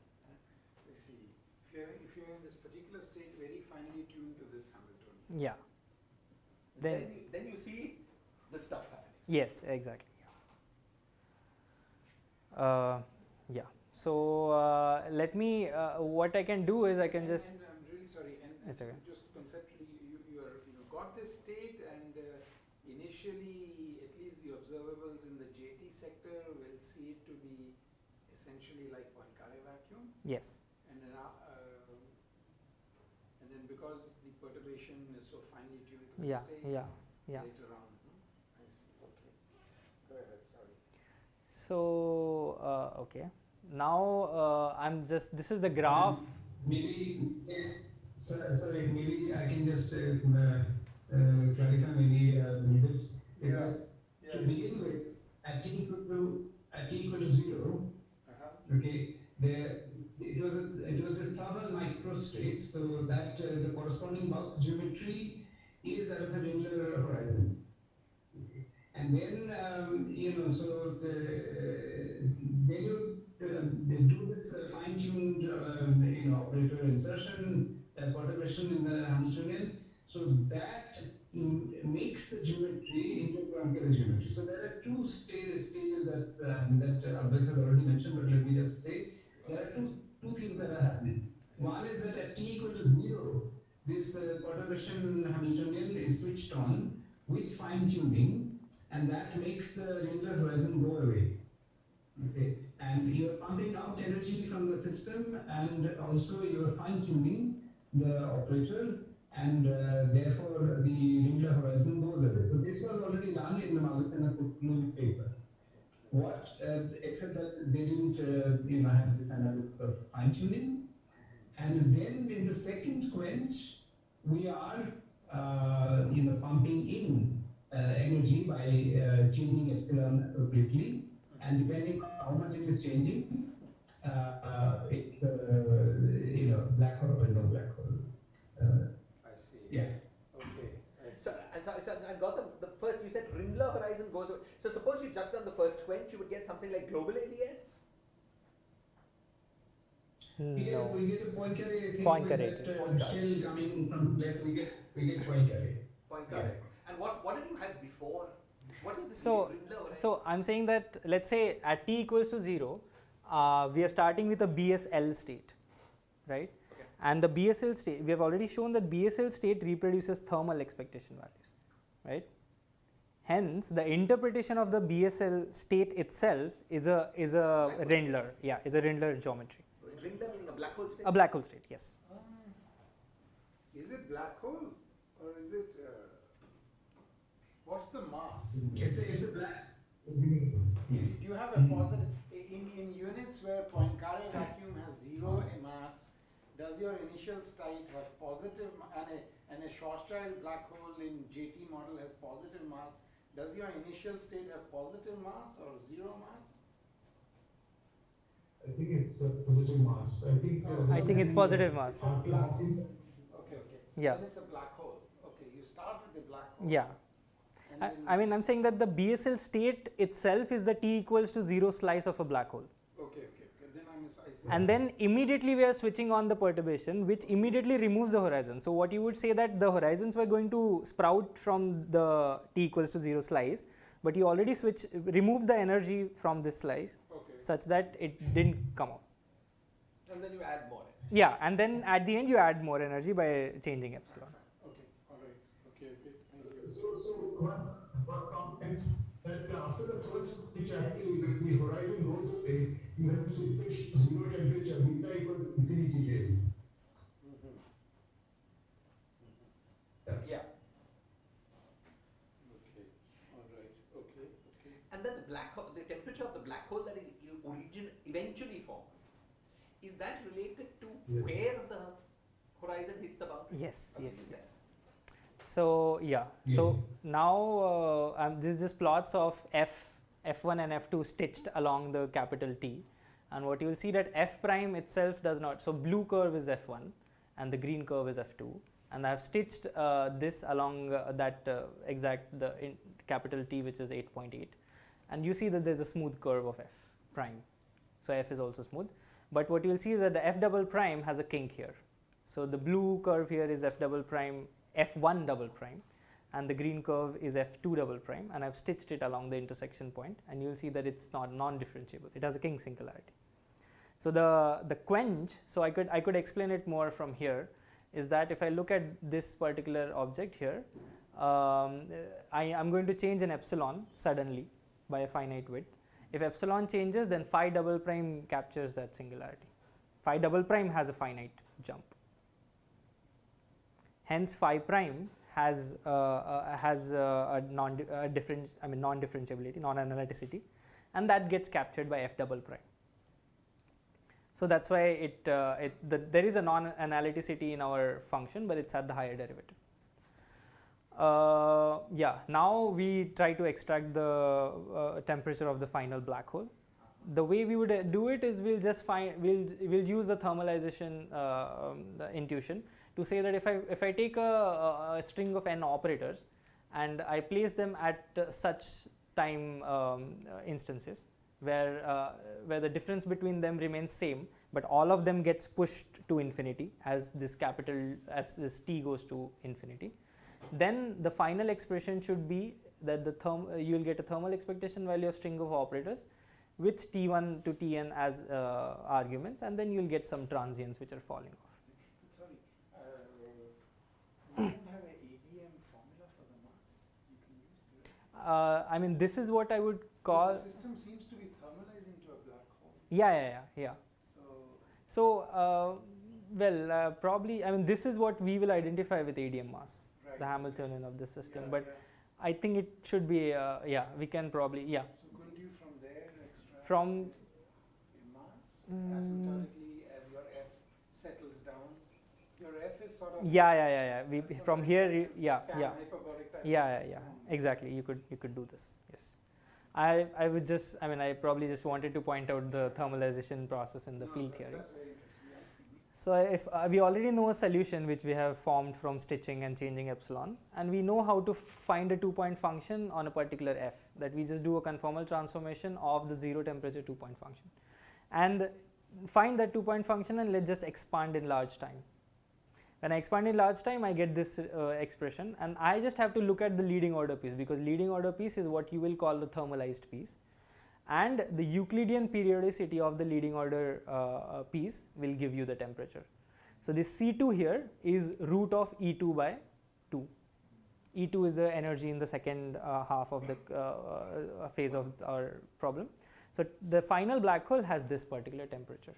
Let's see. If you're in this particular state, very finely tuned to this Hamiltonian. Yeah. Then you see the stuff happening. Yes. Exactly. Yeah. So let me. What I can do is I can just. And I'm really sorry. And It's okay. just conceptually, you got this state, and initially, at least the observables in the JT sector will see it to be essentially like Poincare vacuum. Yes. And then because the perturbation is so finely tuned to the Yeah. state, Yeah. later on. I see. Okay. Go ahead. Sorry. So okay. Now I'm just. This is the graph. Maybe, sorry, maybe I can just clarify maybe a little bit. Is that to begin with, at t equal to 0, okay, it was a thermal microstate, so that the corresponding bulk geometry is out of a Ringler horizon. And then so then you do this fine-tuned operator insertion, perturbation in the Hamiltonian. So that makes the geometry into Poincare geometry. So there are two stages that Adwait has already mentioned, but let me just say there are two things that are happening. One is that at t equal to 0, this perturbation Hamiltonian is switched on with fine-tuning, and that makes the Ringler horizon go away. Okay, and you are pumping out energy from the system, and also you are fine-tuning the operator, and therefore the Ringler horizon goes away. So this was already done in the Magnuson and Choptuik paper. What, except that they didn't have this analysis of fine-tuning. And then in the second quench, we are pumping in energy by changing epsilon appropriately, and depending on how much it is changing, it's black hole or no black hole. I see. Yeah. Okay. So I got the first. You said Ringler horizon goes away. So suppose you just done the first quench, you would get something like global ADS. Here No. we get a Poincare thing Poincare with that it is. shell coming from left. We get Poincare. Poincare. And what did you have before? What is this So Ringler horizon? so I'm saying that let's say at t equals to 0, we are starting with a BSL state, right? Okay. And the BSL state, we have already shown that BSL state reproduces thermal expectation values, right? Hence, the interpretation of the BSL state itself is a Ringler, is a Ringler geometry. Ringler meaning a black hole state? A black hole state, yes. Is it black hole or is it? What's the mass? It's a black. Do you have a positive in units where Poincare vacuum has 0 mass? Does your initial state have positive and a Schwarzschild black hole in JT model has positive mass? Does your initial state have positive mass or 0 mass? I think it's a positive mass. I think it's positive mass. Okay. Yeah. Then it's a black hole. Okay, you start with the black hole. Yeah. I mean, I'm saying that the BSL state itself is the t equals to 0 slice of a black hole. Okay. Then I see. And then immediately we are switching on the perturbation, which immediately removes the horizon. So what you would say that the horizons were going to sprout from the t equals to 0 slice, but you already removed the energy from this slice such that it didn't come out. And then you add more. Yeah, and then at the end you add more energy by changing epsilon. Okay, all right. Okay. So one comment that after the first stage, actually, when the horizon goes away, you have this equation zero temperature, beta equal to infinity here. Yeah. Okay, all right. Okay. And then the temperature of the black hole that is eventually formed, is that related to where the horizon hits the boundary? Yes. So yeah, so now this is just plots of F1 and F2 stitched along the capital T, and what you will see that F prime itself does not, so blue curve is F1 and the green curve is F2, and I have stitched this along capital T, which is 8.8, and you see that there is a smooth curve of F prime, so F is also smooth, but what you will see is that the F double prime has a kink here. So the blue curve here is F double prime, F1 double prime, and the green curve is F2 double prime, and I've stitched it along the intersection point, and you will see that it's not non-differentiable. It has a kink singularity. So the quench, so I could explain it more from here, is that if I look at this particular object here, I'm going to change an epsilon suddenly by a finite width. If epsilon changes, then phi double prime captures that singularity. Phi double prime has a finite jump. Hence, phi prime has non-differentiability, non-analyticity, and that gets captured by F double prime. So that's why there is a non-analyticity in our function, but it's at the higher derivative. Now we try to extract the temperature of the final black hole. The way we would do it is we'll use the thermalization intuition to say that if I take a string of n operators and I place them at such time instances where the difference between them remains same, but all of them gets pushed to infinity as this t goes to infinity, then the final expression should be that you will get a thermal expectation value of string of operators with t1 to tn as arguments, and then you will get some transients which are falling off. Sorry, we don't have an ADM formula for the mass you can use, do you? I mean, this is what I would call. The system seems to be thermalizing to a black hole. Yeah. So, probably, I mean, this is what we will identify with ADM mass, Right. the Hamiltonian of the system. Yeah, but yeah. I think it should be, we can probably, So couldn't you from there extract From a mass asymptotically as your F settles down? Your F is sort of From here, hyperbolic type. Yeah. Exactly. You could do this. Yes. I would just, I mean, I probably just wanted to point out the thermalization process in the field theory. That's very interesting. Yeah. So if we already know a solution which we have formed from stitching and changing epsilon, and we know how to find a 2-point function on a particular f, that we just do a conformal transformation of the 0 temperature 2-point function, and find that 2-point function, and let's just expand in large time. When I expand in large time, I get this expression, and I just have to look at the leading order piece, because leading order piece is what you will call the thermalized piece, and the Euclidean periodicity of the leading order piece will give you the temperature. So this C2 here is root of E2 by 2. E2 is the energy in the second half of the phase of our problem. So the final black hole has this particular temperature,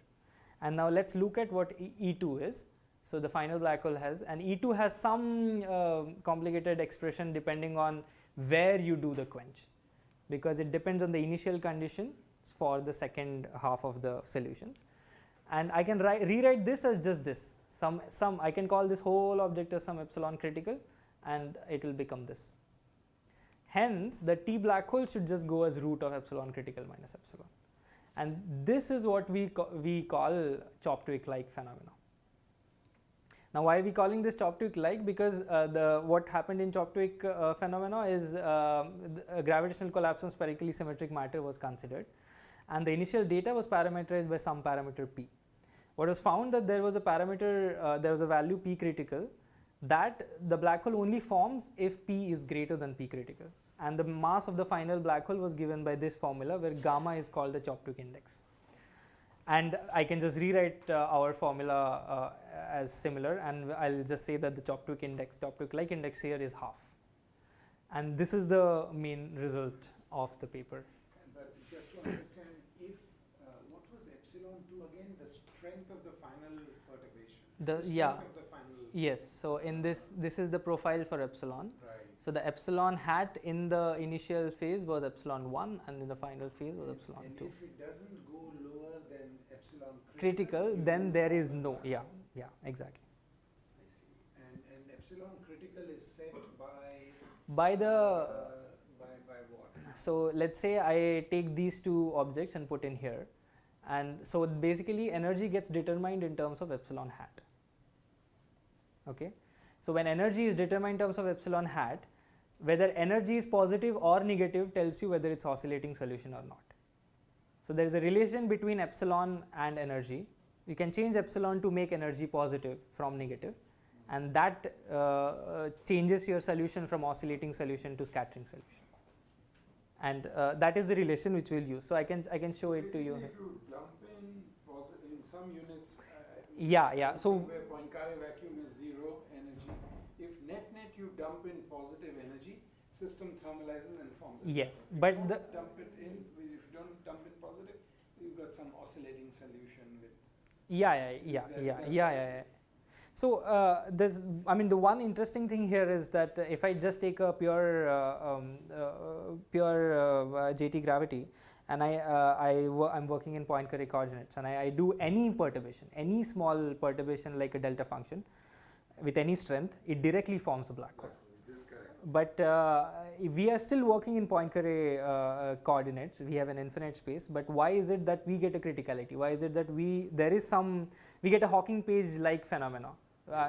and now let's look at what E2 is. So the final black hole has, and E2 has some complicated expression depending on where you do the quench, because it depends on the initial condition for the second half of the solutions. And I can rewrite this as just this, I can call this whole object as some epsilon critical, and it will become this. Hence the T black hole should just go as root of epsilon critical minus epsilon, and this is what we call Choptuik-like phenomena. Now, why are we calling this Choptuik-like? Because what happened in Choptuik phenomena is gravitational collapse on spherically symmetric matter was considered, and the initial data was parameterized by some parameter p. What was found that there was a parameter, there was a value p critical, that the black hole only forms if p is greater than p critical, and the mass of the final black hole was given by this formula, where gamma is called the Choptuik index. And I can just rewrite our formula as similar, and I'll just say that the Choptuik index, Choptuik-like index here is half, and this is the main result of the paper. But just to understand, if what was epsilon 2 again? The strength of the final perturbation. The strength yeah. of the final. Yes. So in this is the profile for epsilon. Right. So the epsilon hat in the initial phase was epsilon 1, and in the final phase was epsilon And 2. if it doesn't go lower than epsilon Critical, you then don't there form is a no, black yeah, hole. yeah, exactly. I see. And epsilon critical is set By the, by what? so let's say I take these two objects and put in here, and so basically energy gets determined in terms of epsilon hat. Okay. So when energy is determined in terms of epsilon hat, whether energy is positive or negative tells you whether it's oscillating solution or not. So there is a relation between epsilon and energy. You can change epsilon to make energy positive from negative, and that changes your solution from oscillating solution to scattering solution. And that is the relation which we'll use. So I can show it to you. If you dump in some units, Yeah. So where Poincare vacuum is zero energy, if net you dump in positive energy, system thermalizes and forms. Yes, If but you the don't dump it in, if you don't dump in positive, you've got some oscillating solution with. yeah. So the one interesting thing here is that if I just take a pure JT gravity, and I'm working in Poincare coordinates, and I do any perturbation, any small perturbation like a delta function with any strength, it directly forms a black hole. But we are still working in Poincare coordinates. We have an infinite space, but why is it that we get a criticality? Why is it that we get a Hawking page-like phenomena,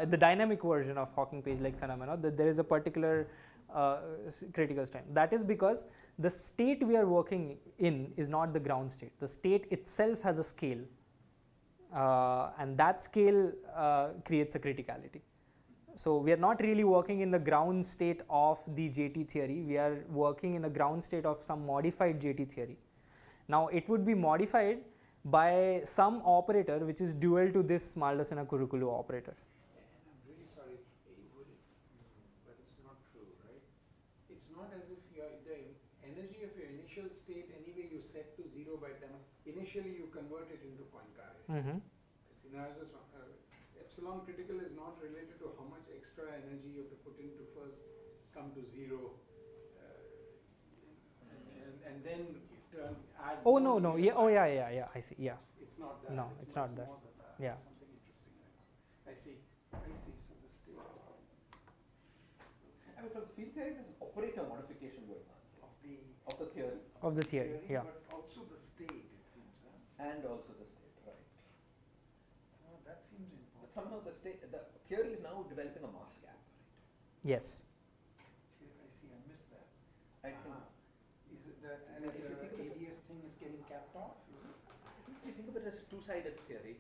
the dynamic version of Hawking page-like phenomena, that there is a particular critical strength? That is because the state we are working in is not the ground state. The state itself has a scale, and that scale creates a criticality. So we are not really working in the ground state of the JT theory, we are working in the ground state of some modified JT theory. Now it would be modified by some operator which is dual to this Smalders-Kurukulu operator. And I'm really sorry, but it's not true, right? It's not as if the energy of your initial state anyway you set to zero by time. Initially you convert it into Poincare. See, now I just epsilon critical is not related to how much extra energy you have to put in to first come to zero, and then add. Oh no, yeah, I see, yeah. It's not that. No, it's not that. More than that. Yeah. Something interesting. I see. So the state. I mean, from field theory, there's an operator modification going on of the theory. Of the theory, yeah. But also the state, it seems. And also the state, right? Oh, that seems important. But somehow the theory is now developing a mass gap, right? Yes. I see, I missed that. I think. Is it that I mean, if you the think of ADS thing is getting capped off? Is it? If you think of it as a two-sided theory,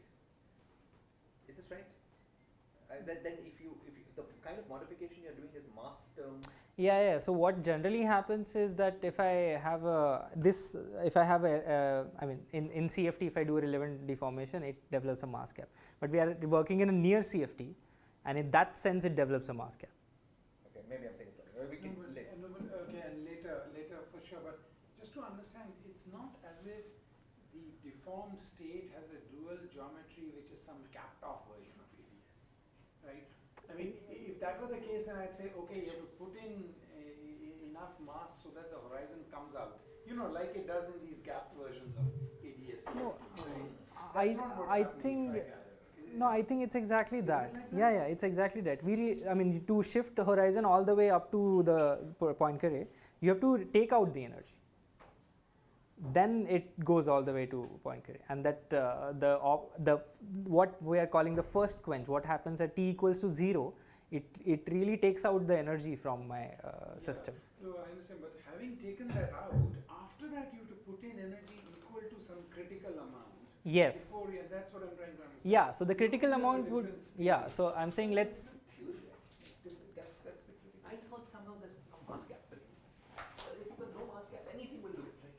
is this right? Then if the kind of modification you're doing is mass term. Yeah. So what generally happens is that if I have in CFT, if I do a relevant deformation, it develops a mass gap. But we are working in a near CFT, and in that sense, it develops a mass gap. Okay, maybe I'm saying it wrong. We can later. Okay, and later for sure. But just to understand, it's not as if the deformed state has a dual geometry which is some capped off version of ADS, right? I mean, if that were the case, then I'd say, okay, you have to put in enough mass so that the horizon comes out, like it does in these gapped versions of ADS. No, right? That's not what's happening, if I gather. No, I think it's exactly that. Like that? Yeah, it's exactly that. To shift the horizon all the way up to the Poincare, you have to take out the energy. then it goes all the way to Poincare, and that what we are calling the first quench, what happens at t equals to 0, it really takes out the energy from my system. No, I understand, but having taken that out, after that you have to put in energy equal to some critical amount. Yes. Before, yeah, that's what I'm trying to understand. Yeah, so the critical Because amount would, different stages. yeah, so I'm saying let's, That's the critical. I thought somehow there's no mass gap. If you got no mass gap, anything will do it, right?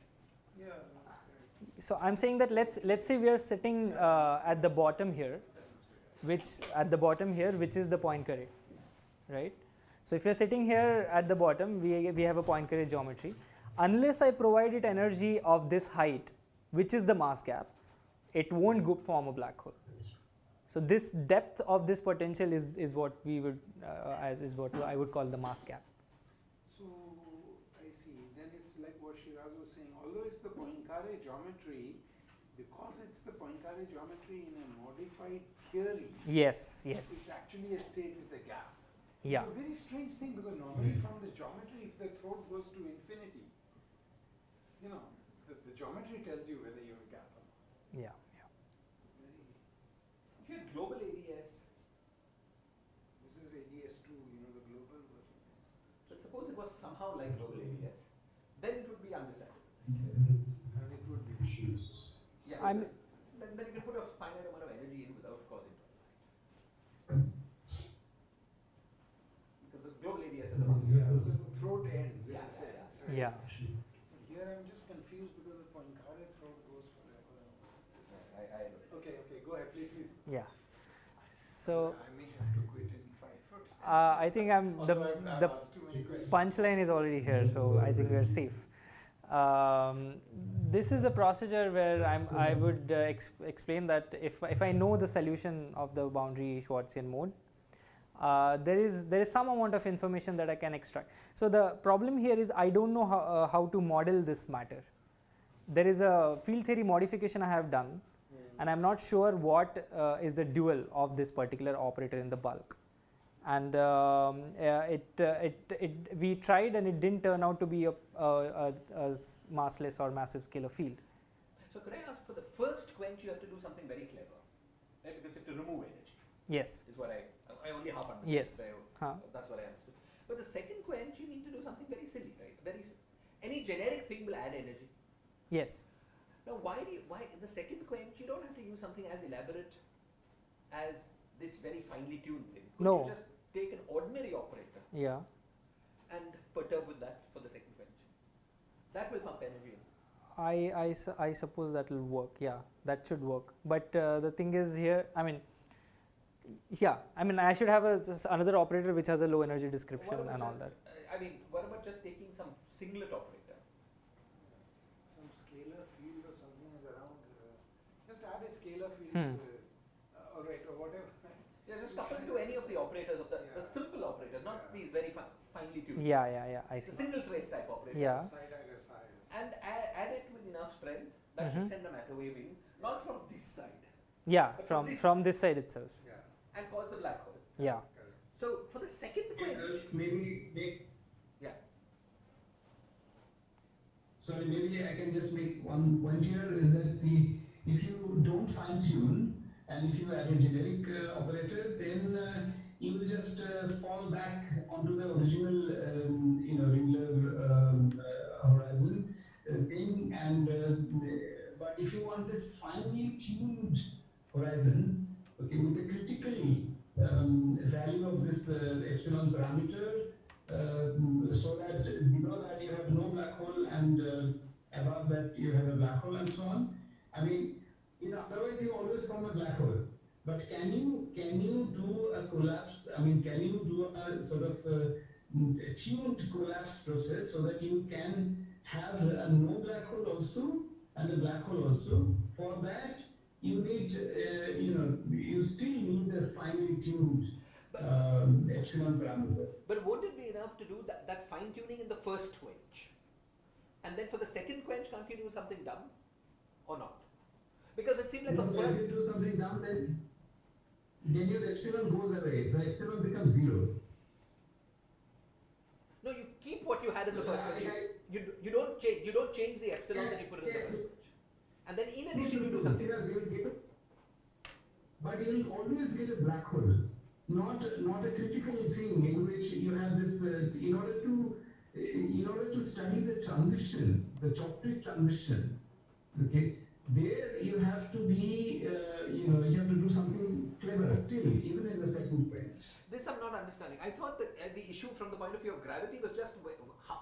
Yeah, that's correct. so I'm saying that let's say we are sitting at the bottom here, which is the Poincare, right? So if you're sitting here at the bottom, we have a Poincare geometry. Unless I provide it energy of this height, which is the mass gap, it won't form a black hole. So this depth of this potential is what we would is what I would call the mass gap. So I see. Then it's like what Shiraz was saying. Although it's the Poincare geometry, because it's the Poincare geometry in a modified theory. Yes. It's actually a state with a gap. Yeah. It's a very strange thing because normally from the geometry, if the throat goes to infinity, you know, the geometry tells you whether you have a gap or not. Yeah. Very, If you had global ADS, this is ADS2, you know, the global version is. but suppose it was somehow like global ADS, then it would be understandable. And it would be. Yeah, I'm- then you can put a finite amount of energy in without causing light. Because the global ADS is a mass gap. Because the throat ends in Yeah, a yeah, sense. Yeah. But here I'm just confused because the Poincare throat goes forever. I know. Okay, go ahead, please. Yeah. So I may have to quit in 5 or 10. I think Although I've the asked too many questions. punchline is already here, so I think we are safe. This is a procedure where I would explain that if I know the solution of the boundary Schwarzian mode, there is some amount of information that I can extract. So the problem here is I don't know how to model this matter. There is a field theory modification I have done, and I'm not sure what is the dual of this particular operator in the bulk. And we tried and it didn't turn out to be a massless or massive scalar field. So could I ask, for the first quench you have to do something very clever, right? Because you have to remove energy, Yes. is what I only half understood. Yes. So Huh. that's what I understood. But the second quench you need to do something very silly, right? Any generic thing will add energy. Yes. Now why in the second quench you don't have to use something as elaborate as this very finely tuned thing? Could No. you just take an ordinary operator Yeah. and perturb with that for the second quench? That will pump energy in. I suppose that will work. Yeah, that should work. But the thing is here, I mean, I should have another operator which has a low energy description What about and all just- that. what about just taking some singlet operator? Some scalar field or something is around. Just add a scalar field. Hmm. Or whatever. Yeah, just couple to any of the operators of the Yeah. simple operators, not Yeah. these very finely tuned. Yeah, I The see. single trace type operator. Yeah. Side dagger size. And add it with enough strength that Mhm. should send a matter wave in, not from this side, Yeah, But from from this side itself. Yeah. and cause the black hole. Yeah. Correct. So for the second quench, Maybe yeah, sorry, maybe I can just make one point here is that if you don't fine tune and if you add a generic operator, then you will just fall back onto the original, Ringler horizon thing. And but if you want this finely tuned horizon, okay, with the critical value of this epsilon parameter, so that below that you have no black hole and above that you have a black hole and so on. I mean, otherwise you always form a black hole. But can you do a collapse? I mean, can you do a sort of tuned collapse process so that you can have a no black hole also and a black hole also? For that, you need, you still need a finely tuned epsilon parameter. but won't it be enough to do that fine tuning in the first quench? And then for the second quench, can't you do something dumb or not? Because it seemed like the If first. you do something dumb, then your epsilon goes away. The epsilon becomes 0. No, you keep what you had in the first Yeah, quench. You don't change the epsilon that you put in the first quench. And then in addition you do something. But you will always get a black hole, not a critical thing in which you have this. In order to study the transition, the Choptuik transition, okay, there you have to be, you have to do something clever still, even in the second quench. This I'm not understanding. I thought that the issue from the point of view of gravity was just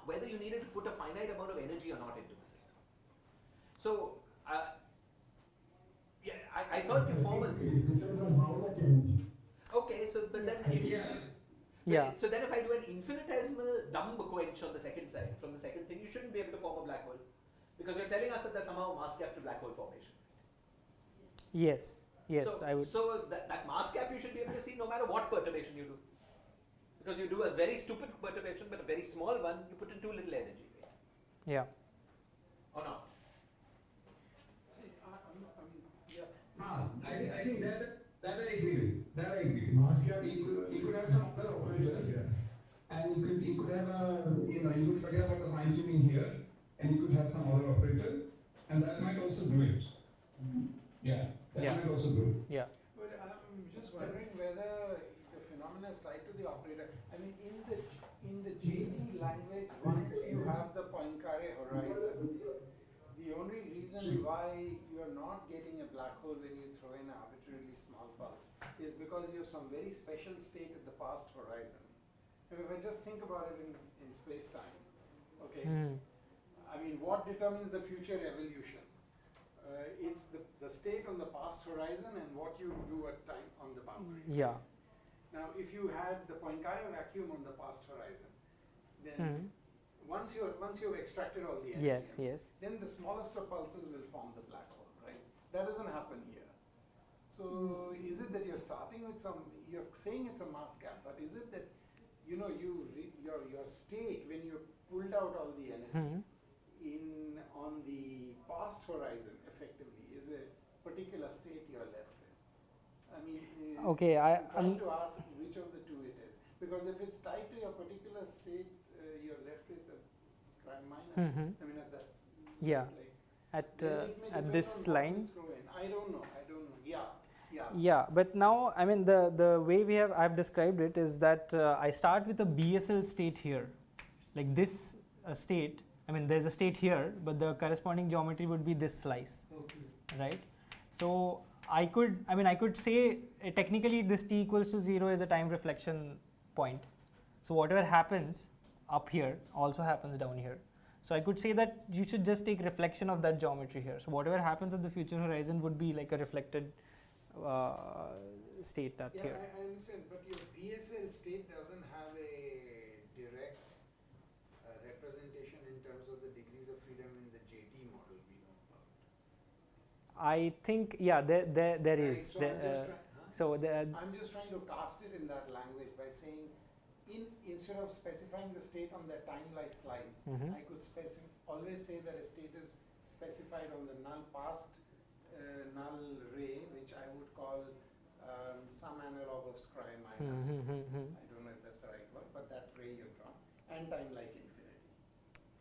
whether you needed to put a finite amount of energy or not into the system. So, I thought you form a. It depends on how much energy. Okay, so but then if you. Yeah. So then if I do an infinitesimal Nambu quench on the second side, from the second thing, you shouldn't be able to form a black hole. Because you're telling us that there's somehow mass gap to black hole formation. Yes. Yes, so, I would. So that mass gap you should be able to see no matter what perturbation you do. Because you do a very stupid perturbation, but a very small one, you put in too little energy. Right? Yeah. Or not? I think that I agree with. That I agree with. Mass gap, you could have some other operator, and you could have you could forget about the fine tuning here, and you could have some other operator, and that might also do it. Yeah, that might also do it. Yeah. But I'm just wondering whether the phenomena is tied to the operator. I mean, in the JT language, once you have the Poincare horizon, the only reason why you are not getting a black hole when you throw in an arbitrarily small pulse is because you have some very special state at the past horizon. And if I just think about it in space-time, okay, I mean, what determines the future evolution? It's the state on the past horizon and what you do at time on the boundary. Yeah. Now, if you had the Poincare vacuum on the past horizon, then once you've extracted all the energy, then the smallest of pulses will form the black hole, right? That doesn't happen here. So is it that you're starting with you're saying it's a mass gap, but is it that, your state when you pulled out all the energy on the past horizon effectively is a particular state you're left with? I mean, okay, I'm trying to ask which of the two it is. Because if it's tied to your particular state, you're left with a scram minus. I mean, at the at this line. I don't know. Yeah, but now, I mean, the way I've described it is that I start with a BSL state here, like this state. I mean, there's a state here, but the corresponding geometry would be this slice, right? So I could say technically this t equals to 0 is a time reflection point. So whatever happens up here also happens down here. So I could say that you should just take reflection of that geometry here. So whatever happens at the future horizon would be like a reflected state here. I understand, but your BSL state doesn't have a direct representation in terms of the degrees of freedom in the JT model we know about. I think, there is. So I'm just trying to cast it in that language by saying, instead of specifying the state on the time-like slice, I could always say that a state is specified on the null past null ray, which I would call some analog of scry minus. I don't know if that's the right word, but that ray you've drawn, and time-like infinity.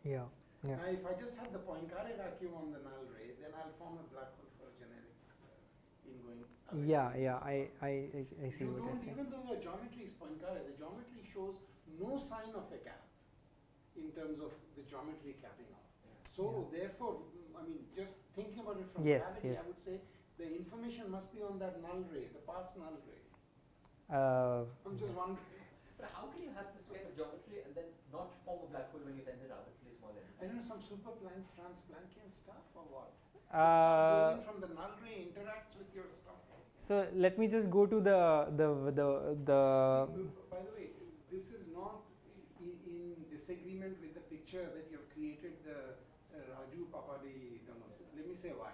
Yeah. Now, if I just have the Poincare vacuum on the null ray, then I'll form a black hole for a generic ingoing. I see what you're saying. Even though your geometry is Poincare, the geometry shows no sign of a gap in terms of the geometry capping off. So therefore, I mean, just thinking about it from gravity, I would say the information must be on that null ray, the past null ray. I'm just wondering. But how can you have this kind of geometry and then not form a black hole when you send it arbitrarily small energy? I don't know, some super trans-Planckian stuff or what? The stuff going from the null ray interacts with your stuff. So let me just go to the. See, by the way, this is not in disagreement with the picture that you have created, the Raju Papadi donos. Let me say why.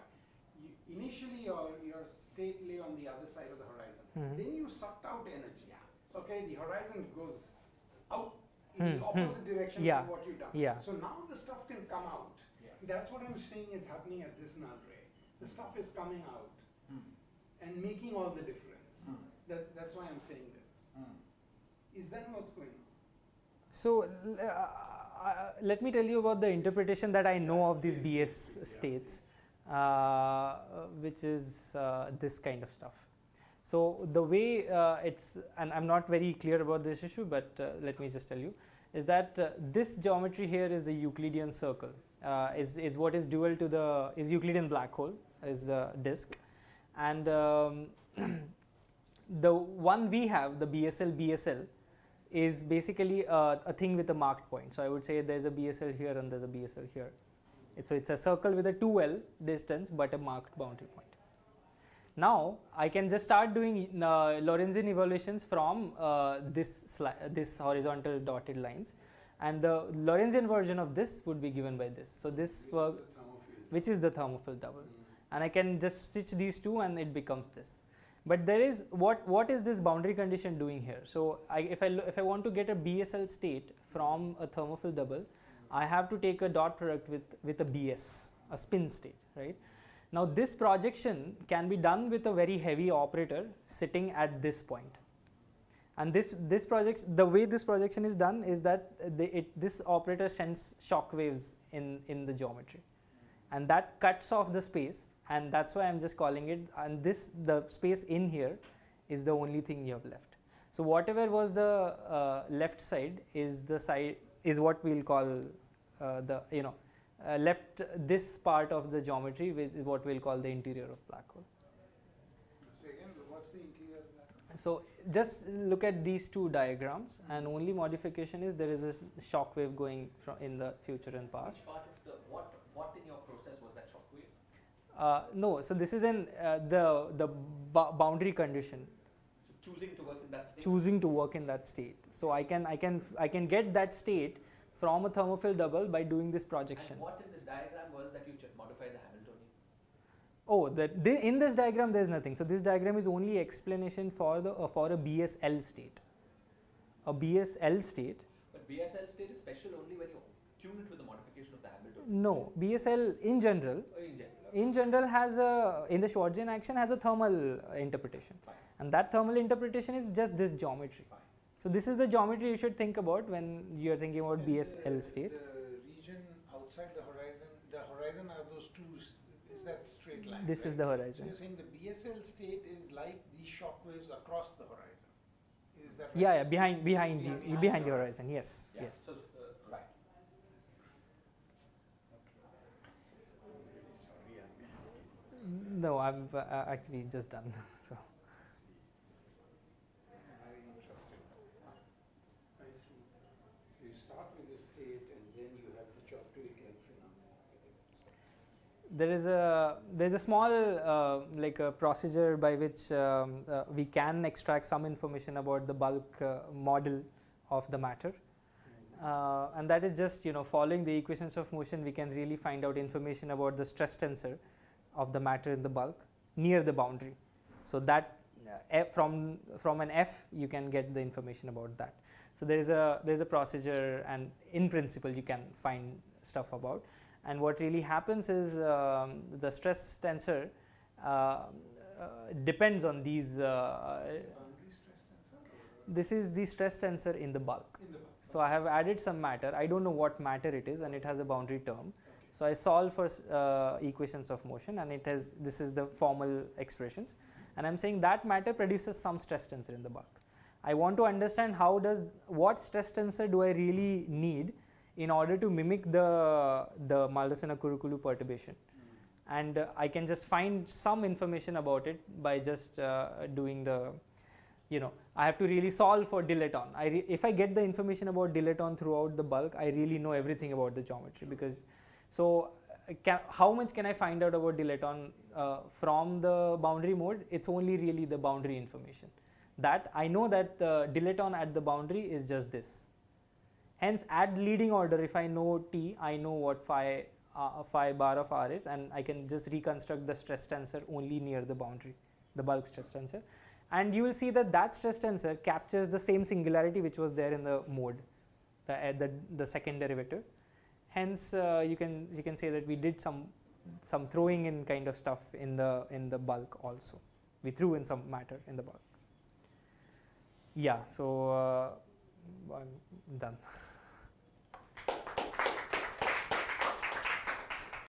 Initially, your state lay on the other side of the horizon. Then you sucked out energy. Okay, the horizon goes out in the opposite direction from what you've done. So now the stuff can come out. That's what I'm saying is happening at this null ray. The stuff is coming out and making all the difference. That's why I'm saying this. Is that what's going on? So let me tell you about the interpretation that I know of these BS states, which is this kind of stuff. So the way it's, and I'm not very clear about this issue, but let me just tell you, is that this geometry here is the Euclidean circle, is what is dual to the, is Euclidean black hole, is the disk, and the one we have, the BSL, is basically a thing with a marked point. So I would say there's a BSL here and there's a BSL here. So it's a circle with a 2L distance but a marked boundary point. Now I can just start doing Lorentzian evaluations from this horizontal dotted lines, and the Lorentzian version of this would be given by this. So this work, which is the thermophile double, and I can just stitch these two and it becomes this. But there is what is this boundary condition doing here? So if I want to get a BSL state from a thermophile double, I have to take a dot product with a BS, a spin state, right? Now this projection can be done with a very heavy operator sitting at this point. And this project, the way this projection is done is that this operator sends shock waves in the geometry, and that cuts off the space, and that's why I'm just calling it, and the space in here is the only thing you have left. So whatever was the left side is the side, is what we'll call left, this part of the geometry, which is what we'll call the interior of black hole. So again, what's the interior of black hole? So just look at these two diagrams, and only modification is there is a shock wave going from in the future and past. Which part of the, what in your process was that shock wave? No, so this is in the boundary condition. So choosing to work in that state? Choosing to work in that state. So I can get that state from a thermophile double by doing this projection. And what in this diagram was that you modified the Hamiltonian? Oh, in this diagram there is nothing. So this diagram is only explanation for a BSL state. A BSL state. But BSL state is special only when you tune it with the modification of the Hamiltonian. No, BSL in general. In general has in the Schwarzian action has a thermal interpretation. Fine. And that thermal interpretation is just this geometry. Fine. So this is the geometry you should think about when you are thinking about BSL state. The region outside the horizon are those two, is that straight line? This right? is the So horizon. you're saying the BSL state is like these shock waves across the horizon. Is that right? Yeah, behind the horizon. Yes, Yeah. yes. So, right. Really sorry, No, I'm actually just done. So very interesting. I see. So you start with the state and then you have the Choptuik-like phenomenon. there is a small like a procedure by which we can extract some information about the bulk model of the matter, and that is just following the equations of motion we can really find out information about the stress tensor of the matter in the bulk near the boundary. So that from an F you can get the information about that. So there is a procedure, and in principle you can find stuff about. And what really happens is the stress tensor depends on these. Boundary stress tensor? This is the stress tensor in the bulk. In the bulk. So I have added some matter. I don't know what matter it is, and it has a boundary term. So I solve for equations of motion, and this is the formal expressions, and I'm saying that matter produces some stress tensor in the bulk. I want to understand what stress tensor do I really need in order to mimic the Maldacena-Kurukulu perturbation, and I can just find some information about it by just doing the, I have to really solve for dilaton. If I get the information about dilaton throughout the bulk, I really know everything about the geometry, because so how much can I find out about dilaton from the boundary mode? It's only really the boundary information. That I know that the dilaton at the boundary is just this. Hence, at leading order, if I know T, I know what phi bar of R is, and I can just reconstruct the stress tensor only near the boundary, the bulk stress tensor. And you will see that stress tensor captures the same singularity which was there in the mode, the second derivative. Hence, you can say that we did some throwing in kind of stuff in the bulk also. We threw in some matter in the bulk. Yeah, so I'm done.